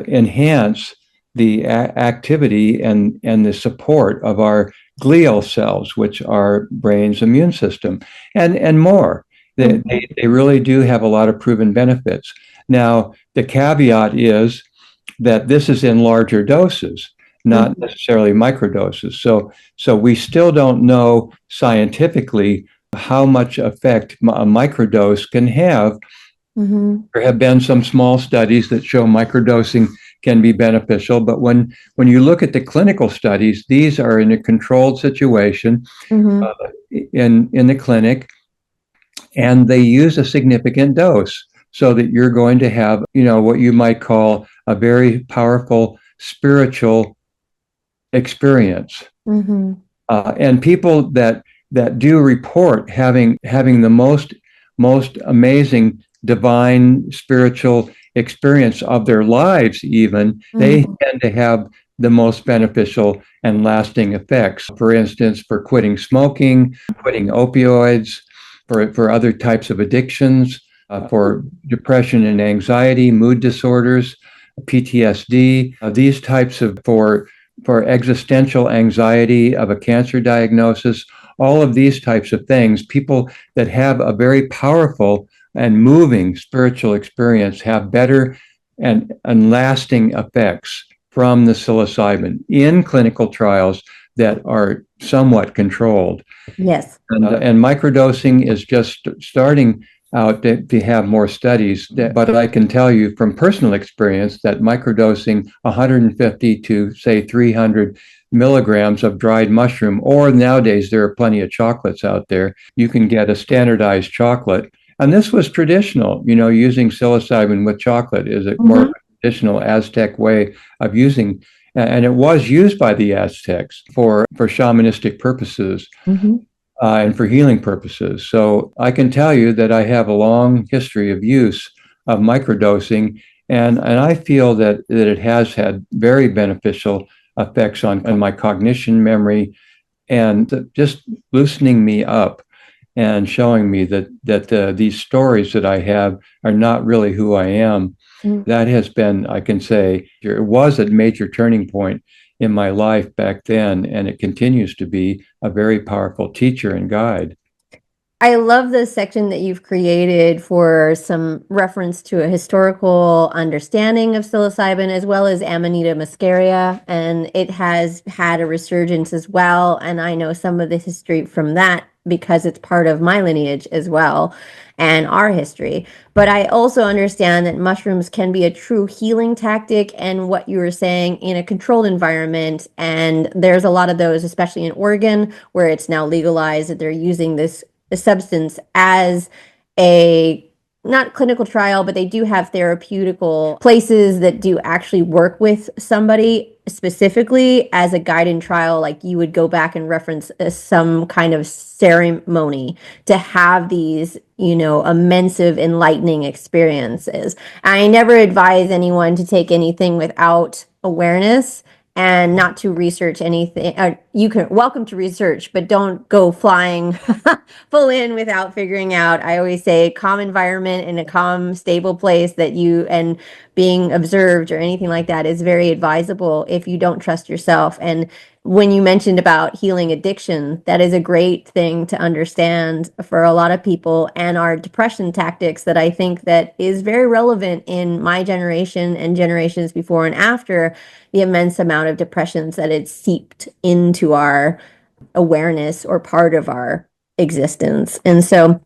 enhance the activity and the support of our glial cells, which are brain's immune system, and more. They really do have a lot of proven benefits. Now, the caveat is that this is in larger doses, not necessarily microdoses. So we still don't know scientifically how much effect a microdose can have. There have been some small studies that show microdosing can be beneficial, but when you look at the clinical studies, these are in a controlled situation in the clinic, and they use a significant dose so that you're going to have, what you might call a very powerful spiritual experience. And people that do report having the most amazing divine spiritual experience of their lives, even they tend to have the most beneficial and lasting effects. For instance, for quitting smoking, quitting opioids, for other types of addictions, for depression and anxiety, mood disorders, PTSD, these types of for existential anxiety of a cancer diagnosis, all of these types of things, people that have a very powerful and moving spiritual experience have better and lasting effects from the psilocybin in clinical trials that are somewhat controlled. Yes. And microdosing is just starting out to have more studies, but I can tell you from personal experience that microdosing 150 to say 300 milligrams of dried mushroom, or nowadays there are plenty of chocolates out there, you can get a standardized chocolate. And this was traditional, using psilocybin with chocolate is a more traditional Aztec way of using, and it was used by the Aztecs for shamanistic purposes. And for healing purposes. So I can tell you that I have a long history of use of microdosing, and I feel that it has had very beneficial effects on my cognition, memory, and just loosening me up and showing me that these stories that I have are not really who I am. That has been, I can say, it was a major turning point in my life back then, and it continues to be a very powerful teacher and guide. I love the section that you've created for some reference to a historical understanding of psilocybin as well as Amanita muscaria, and it has had a resurgence as well, and I know some of the history from that because it's part of my lineage as well and our history. But I also understand that mushrooms can be a true healing tactic, and what you were saying, in a controlled environment. And there's a lot of those, especially in Oregon, where it's now legalized, that they're using this substance as a not clinical trial, but they do have therapeutical places that do actually work with somebody specifically as a guide and trial, like you would go back and reference some kind of ceremony to have these, immense enlightening experiences. I never advise anyone to take anything without awareness and not to research anything. You can welcome to research, but don't go flying full in without figuring out. I always say calm environment in a calm, stable place that you and being observed or anything like that is very advisable if you don't trust yourself. And when you mentioned about healing addiction, that is a great thing to understand for a lot of people, and our depression tactics that I think that is very relevant in my generation and generations before and after, the immense amount of depressions that it's seeped into our awareness or part of our existence. And so,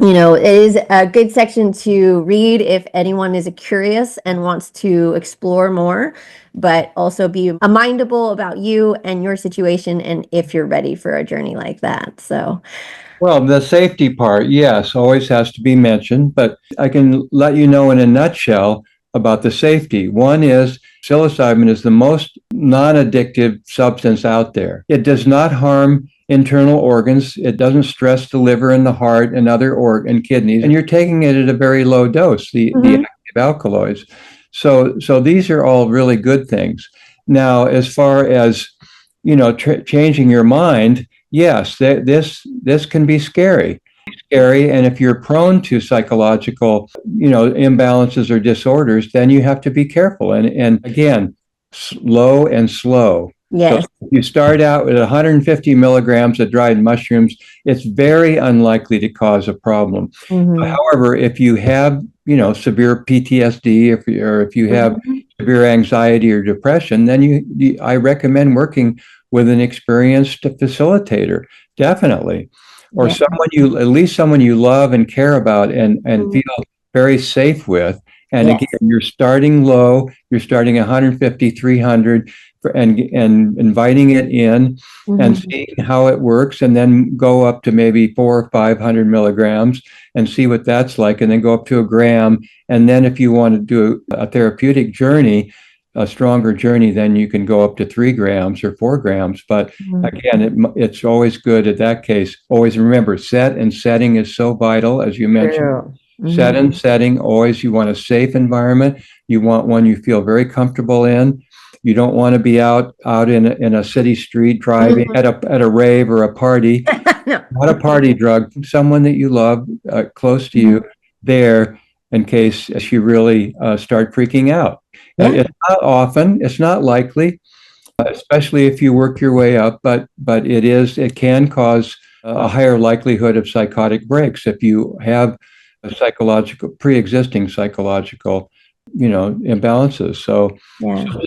it is a good section to read if anyone is curious and wants to explore more, but also be mindful about you and your situation and if you're ready for a journey like that. So, Well, the safety part, yes, always has to be mentioned, but I can let you know in a nutshell about the safety. One is psilocybin is the most non-addictive substance out there. It does not harm internal organs. It doesn't stress the liver and the heart and other and kidneys. And you're taking it at a very low dose, the active alkaloids. So these are all really good things. Now, as far as, changing your mind, yes, this can be scary. And if you're prone to psychological, imbalances or disorders, then you have to be careful. And again, low and slow. yes. So if you start out with 150 milligrams of dried mushrooms, it's very unlikely to cause a problem. However, if you have, severe PTSD, if you have severe anxiety or depression, then I recommend working with an experienced facilitator, definitely, or at least someone you love and care about and feel very safe with. And again, you're starting low, you're starting 150, 300, and inviting it in and seeing how it works, and then go up to maybe 400 or 500 milligrams and see what that's like, and then go up to a gram. And then if you want to do a therapeutic journey, a stronger journey, then you can go up to 3 grams or 4 grams. But again, it's always good in that case. Always remember, set and setting is so vital, as you mentioned. Set and setting, always you want a safe environment. You want one you feel very comfortable in. You don't want to be out in a city street driving at a rave or a party. No. Not a party drug. Someone that you love close to you there, in case you really start freaking out. It's not often. It's not likely, especially if you work your way up. But it can cause a higher likelihood of psychotic breaks if you have a pre-existing psychological imbalances. So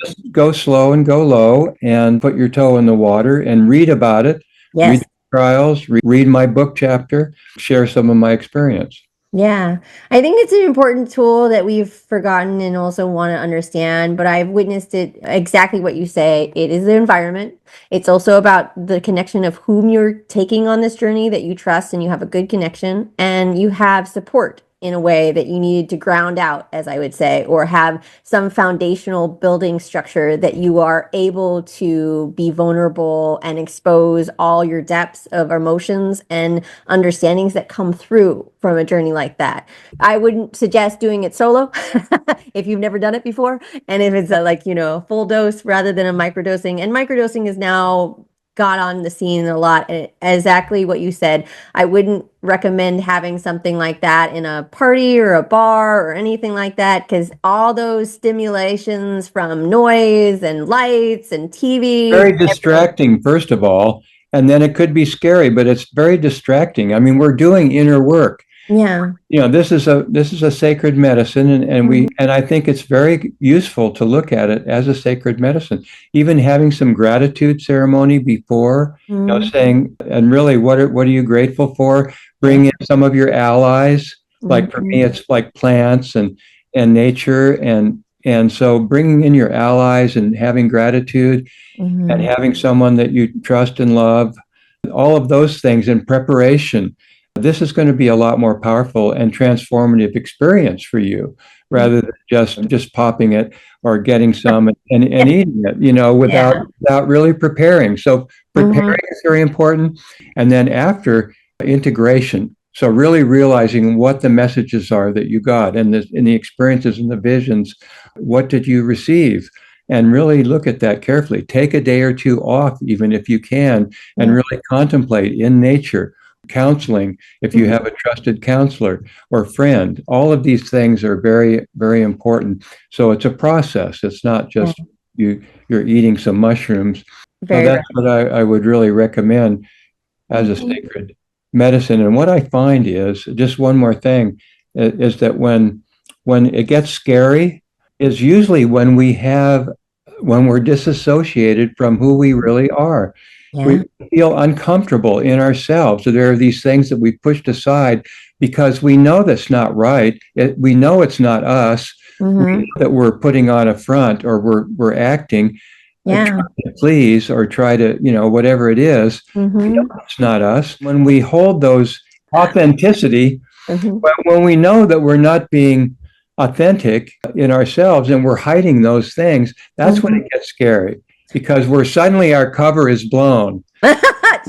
just go slow and go low and put your toe in the water and read about it. Read the trials, read my book chapter, share some of my experience. Yeah, I think it's an important tool that we've forgotten and also want to understand, but I've witnessed it exactly what you say. It is the environment. It's also about the connection of whom you're taking on this journey, that you trust and you have a good connection and you have support in a way that you need to ground out, as I would say, or have some foundational building structure that you are able to be vulnerable and expose all your depths of emotions and understandings that come through from a journey like that. I wouldn't suggest doing it solo if you've never done it before. And if it's a full dose rather than a microdosing. And microdosing is now got on the scene a lot. Exactly what you said. I wouldn't recommend having something like that in a party or a bar or anything like that, because all those stimulations from noise and lights and TV. Very distracting, first of all, and then it could be scary, but it's very distracting. I mean, we're doing inner work. Yeah. This is a sacred medicine, and I think it's very useful to look at it as a sacred medicine. Even having some gratitude ceremony before, saying, and really, what are you grateful for? Bring in some of your allies. Like for me, it's like plants and nature, and so bringing in your allies and having gratitude and having someone that you trust and love, all of those things in preparation. This is going to be a lot more powerful and transformative experience for you rather than just popping it or getting some and eating it, without really preparing. So preparing is very important. And then after, integration. So really realizing what the messages are that you got, and in the experiences and the visions, what did you receive? And really look at that carefully. Take a day or two off, even if you can, and really contemplate in nature. Counseling, if you have a trusted counselor or friend. All of these things are very, very important. So it's a process. It's not just you're eating some mushrooms. So that's what I would really recommend as a sacred medicine. And what I find is, just one more thing, is that when it gets scary is usually when we're disassociated from who we really are. We feel uncomfortable in ourselves. So there are these things that we pushed aside because we know that's not right. We know it's not us. We know that we're putting on a front, or we're acting trying to please, or try to, whatever it is. We know it's not us. When we hold those authenticity, when we know that we're not being authentic in ourselves and we're hiding those things, that's when it gets scary, because suddenly our cover is blown.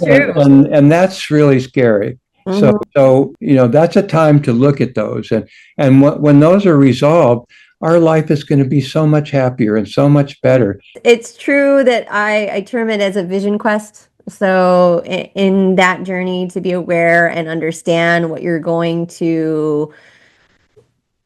True. And that's really scary. So that's a time to look at those, and when those are resolved, our life is going to be so much happier and so much better. It's true that I term it as a vision quest. So in that journey, to be aware and understand what you're going to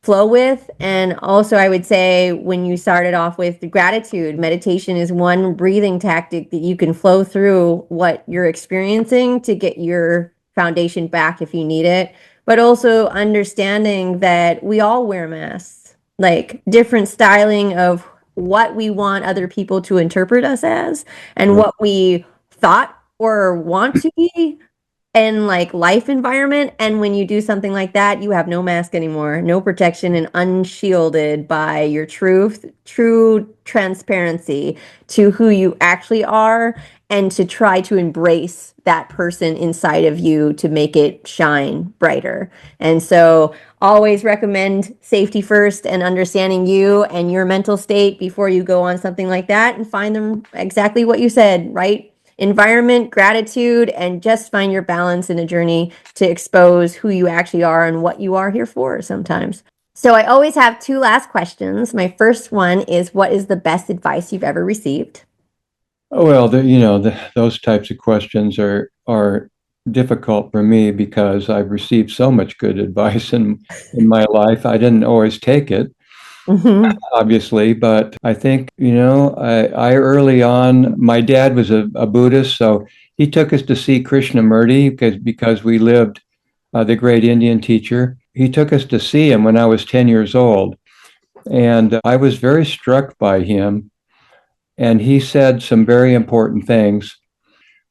flow with. And also, I would say, when you started off with gratitude, meditation is one breathing tactic that you can flow through what you're experiencing to get your foundation back if you need it. But also understanding that we all wear masks, like different styling of what we want other people to interpret us as, and what we thought or want to be in like life environment. And when you do something like that, you have no mask anymore, no protection, and unshielded by your true transparency to who you actually are, and to try to embrace that person inside of you to make it shine brighter. And so always recommend safety first, and understanding you and your mental state before you go on something like that, and find them exactly what you said, right? Environment, gratitude, and just find your balance in a journey to expose who you actually are and what you are here for sometimes. So I always have two last questions. My first one is, what is the best advice you've ever received? Well, those types of questions are difficult for me, because I've received so much good advice in my life. I didn't always take it, obviously, but I think, I early on, my dad was a Buddhist, so he took us to see Krishnamurti because we lived, the great Indian teacher. He took us to see him when I was 10 years old, and I was very struck by him. And he said some very important things.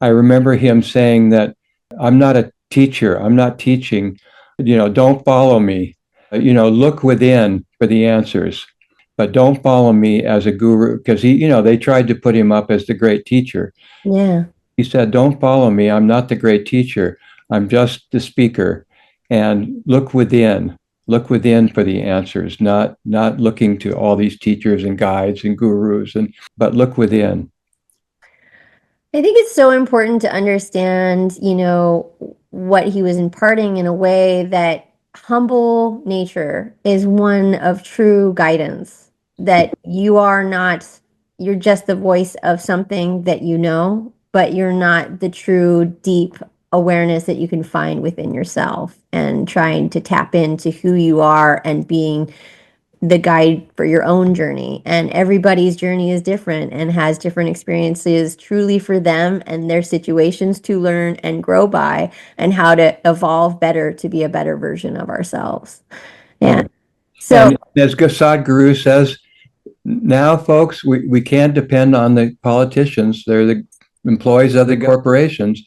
I remember him saying that, I'm not a teacher. I'm not teaching. Don't follow me. Look within for the answers, but don't follow me as a guru, because they tried to put him up as the great teacher. Yeah. He said, don't follow me. I'm not the great teacher. I'm just the speaker. And look within. Look within for the answers, not looking to all these teachers and guides and gurus, but look within. I think it's so important to understand, what he was imparting, in a way that humble nature is one of true guidance, that you're just the voice of something that but you're not the true deep awareness that you can find within yourself, and trying to tap into who you are and being the guide for your own journey. And everybody's journey is different and has different experiences truly for them and their situations to learn and grow by, and how to evolve better to be a better version of ourselves. Yeah. So, and as Sadhguru says, now, folks, we can't depend on the politicians. They're the employees of the corporations.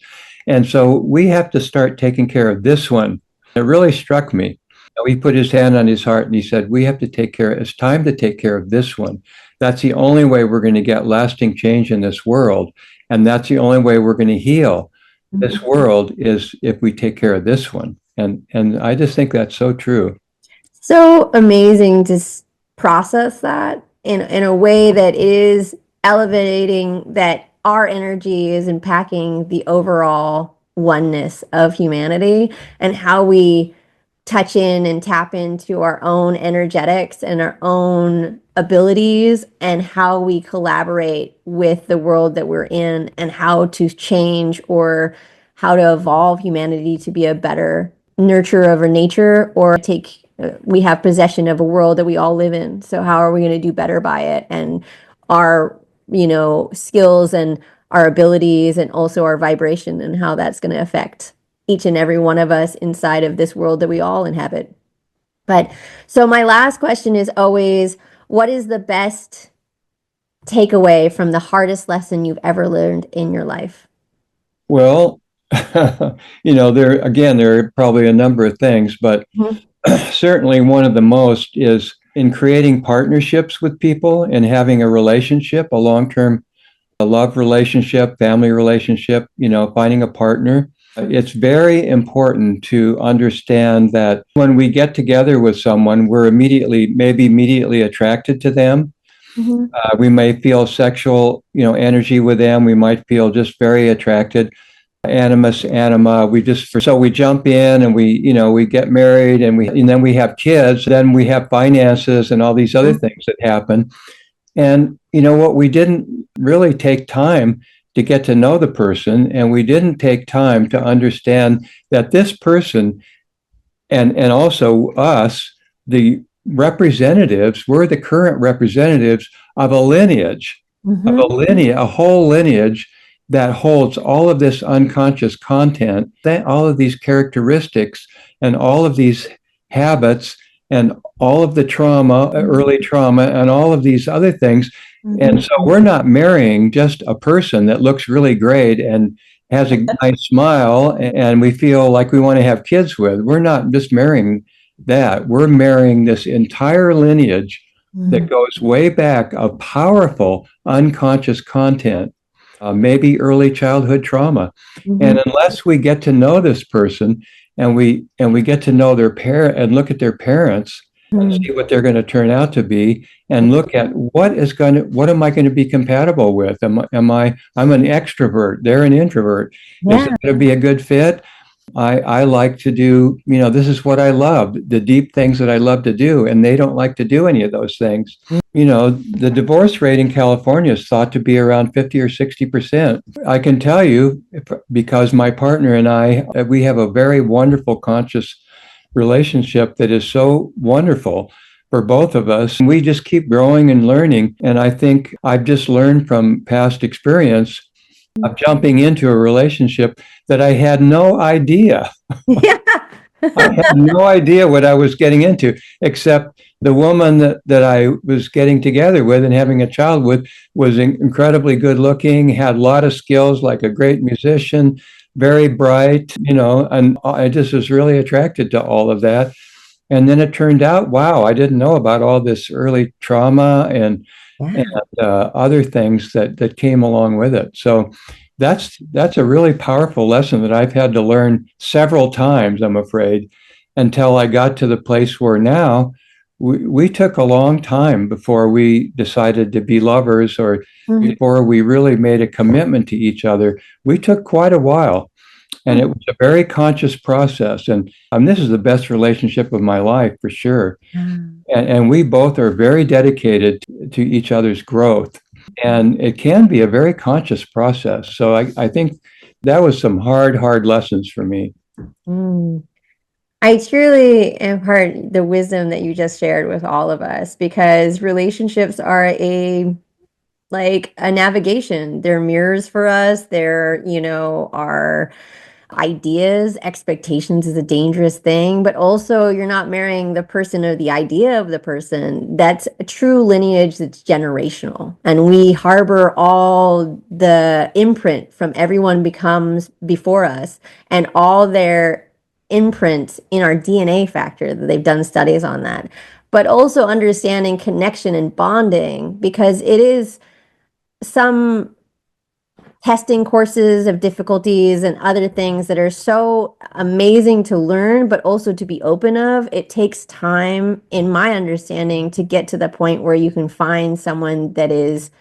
And so we have to start taking care of this one. It really struck me. He put his hand on his heart and he said, it's time to take care of this one. That's the only way we're going to get lasting change in this world. And that's the only way we're going to heal this world, is if we take care of this one. And I just think that's so true. So amazing to process that in a way that is elevating, that our energy is impacting the overall oneness of humanity, and how we touch in and tap into our own energetics and our own abilities, and how we collaborate with the world that we're in, and how to change or how to evolve humanity to be a better nurturer of our nature, or take we have possession of a world that we all live in. So how are we going to do better by it? And our, skills and our abilities, and also our vibration, and how that's going to affect each and every one of us inside of this world that we all inhabit. But so my last question is always, what is the best takeaway from the hardest lesson you've ever learned in your life? Well, there are probably a number of things, but Mhm. certainly one of the most is in creating partnerships with people and having a relationship, a long-term love relationship, family relationship, finding a partner. It's very important to understand that when we get together with someone, we're maybe immediately attracted to them. Mhm. We may feel sexual, energy with them. We might feel just very attracted, animus anima. So we jump in and we get married, and then we have kids. Then we have finances and all these other things that happen. And you know what? We didn't really take time to get to know the person, and we didn't take time to understand that this person, and also us, the representatives, we're the current representatives of a lineage, Mhm. a whole lineage that holds all of this unconscious content, that all of these characteristics and all of these habits and all of the trauma, early trauma, and all of these other things. And Mhm. so we're not marrying just a person that looks really great and has a nice smile and we feel like we want to have kids with. We're not just marrying that. We're marrying this entire lineage that Mhm. goes way back of powerful unconscious content, maybe early childhood trauma. And Mhm. unless we get to know this person and we get to know their parent and look at their parents and Mhm. see what they're going to turn out to be and look at what am I going to be compatible with? I'm an extrovert, they're an introvert. Is Yeah. it going to be a good fit? I like to do, this is what I love, the deep things that I love to do, and they don't like to do any of those things. The divorce rate in California is thought to be around 50 or 60%. I can tell you, because my partner and we have a very wonderful conscious relationship that is so wonderful for both of us. We just keep growing and learning. And I think I've just learned from past experience of jumping into a relationship that I had no idea. Yeah. I had no idea what I was getting into, except the woman that I was getting together with and having a child with was incredibly good looking, had a lot of skills, like a great musician, very bright, and I just was really attracted to all of that. And then it turned out, wow, I didn't know about all this early trauma and Yeah. other things that came along with it. So that's a really powerful lesson that I've had to learn several times, I'm afraid, until I got to the place where now we took a long time before we decided to be lovers or Mhm. before we really made a commitment to each other. We took quite a while. And it was a very conscious process. And this is the best relationship of my life for sure. And we both are very dedicated to each other's growth. And it can be a very conscious process. So I think that was some hard lessons for me. Mm. I truly impart the wisdom that you just shared with all of us, because relationships are like a navigation. They're mirrors for us. They're, our ideas. Expectations is a dangerous thing, but also you're not marrying the person or the idea of the person. That's a true lineage that's generational. And we harbor all the imprint from everyone becomes before us, and all their imprint in our DNA factor, that they've done studies on that. But also understanding connection and bonding, because it is some testing courses of difficulties and other things that are so amazing to learn, but also to be open of. It takes time, in my understanding, to get to the point where you can find someone that is,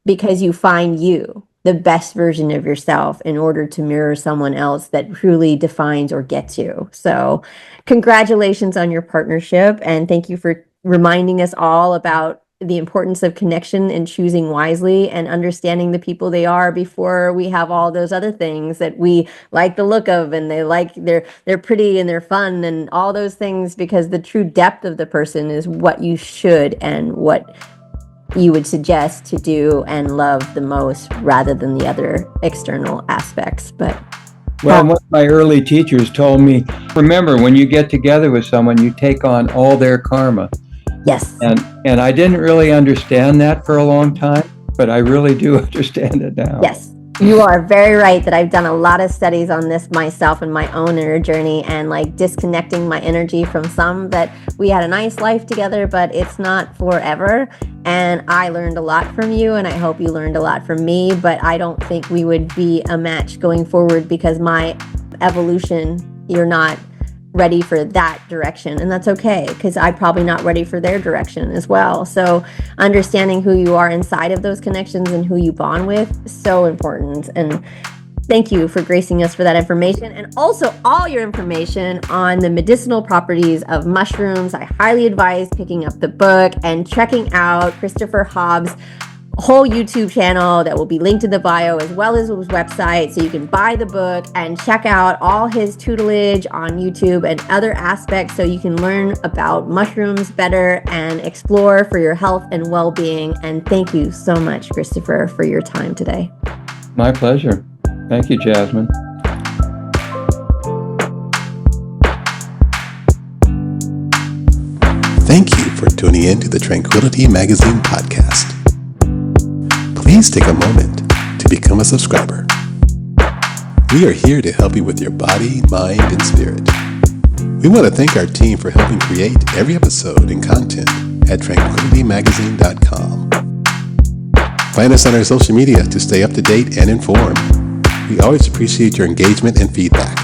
because you find you, the best version of yourself in order to mirror someone else that truly defines or gets you. So congratulations on your partnership, and thank you for reminding us all about the importance of connection and choosing wisely and understanding the people they are before we have all those other things that we like the look of, and they're pretty and they're fun and all those things, because the true depth of the person is what you should and what you would suggest to do and love the most, rather than the other external aspects. But Well, one of my early teachers told me, remember, when you get together with someone, you take on all their karma. yes. And I didn't really understand that for a long time, but I really do understand it now. Yes, you are very right that I've done a lot of studies on this myself in my own inner journey, and like disconnecting my energy from some that we had a nice life together, but it's not forever. And I learned a lot from you, and I hope you learned a lot from me, but I don't think we would be a match going forward, because my evolution, you're not ready for that direction, and that's okay, because I'm probably not ready for their direction as well. So understanding who you are inside of those connections and who you bond with, so important. And thank you for gracing us for that information, and also all your information on the medicinal properties of mushrooms. I highly advise picking up the book and checking out Christopher Hobbs' whole YouTube channel that will be linked in the bio, as well as his website, so you can buy the book and check out all his tutelage on YouTube and other aspects, so you can learn about mushrooms better and explore for your health and well-being. And thank you so much, Christopher, for your time today. My pleasure. Thank you, Jasmine. Thank you for tuning in to the Tranquility Magazine podcast. Please take a moment to become a subscriber. We are here to help you with your body, mind, and spirit. We want to thank our team for helping create every episode and content at tranquilitymagazine.com. Find us on our social media to stay up to date and informed. We always appreciate your engagement and feedback.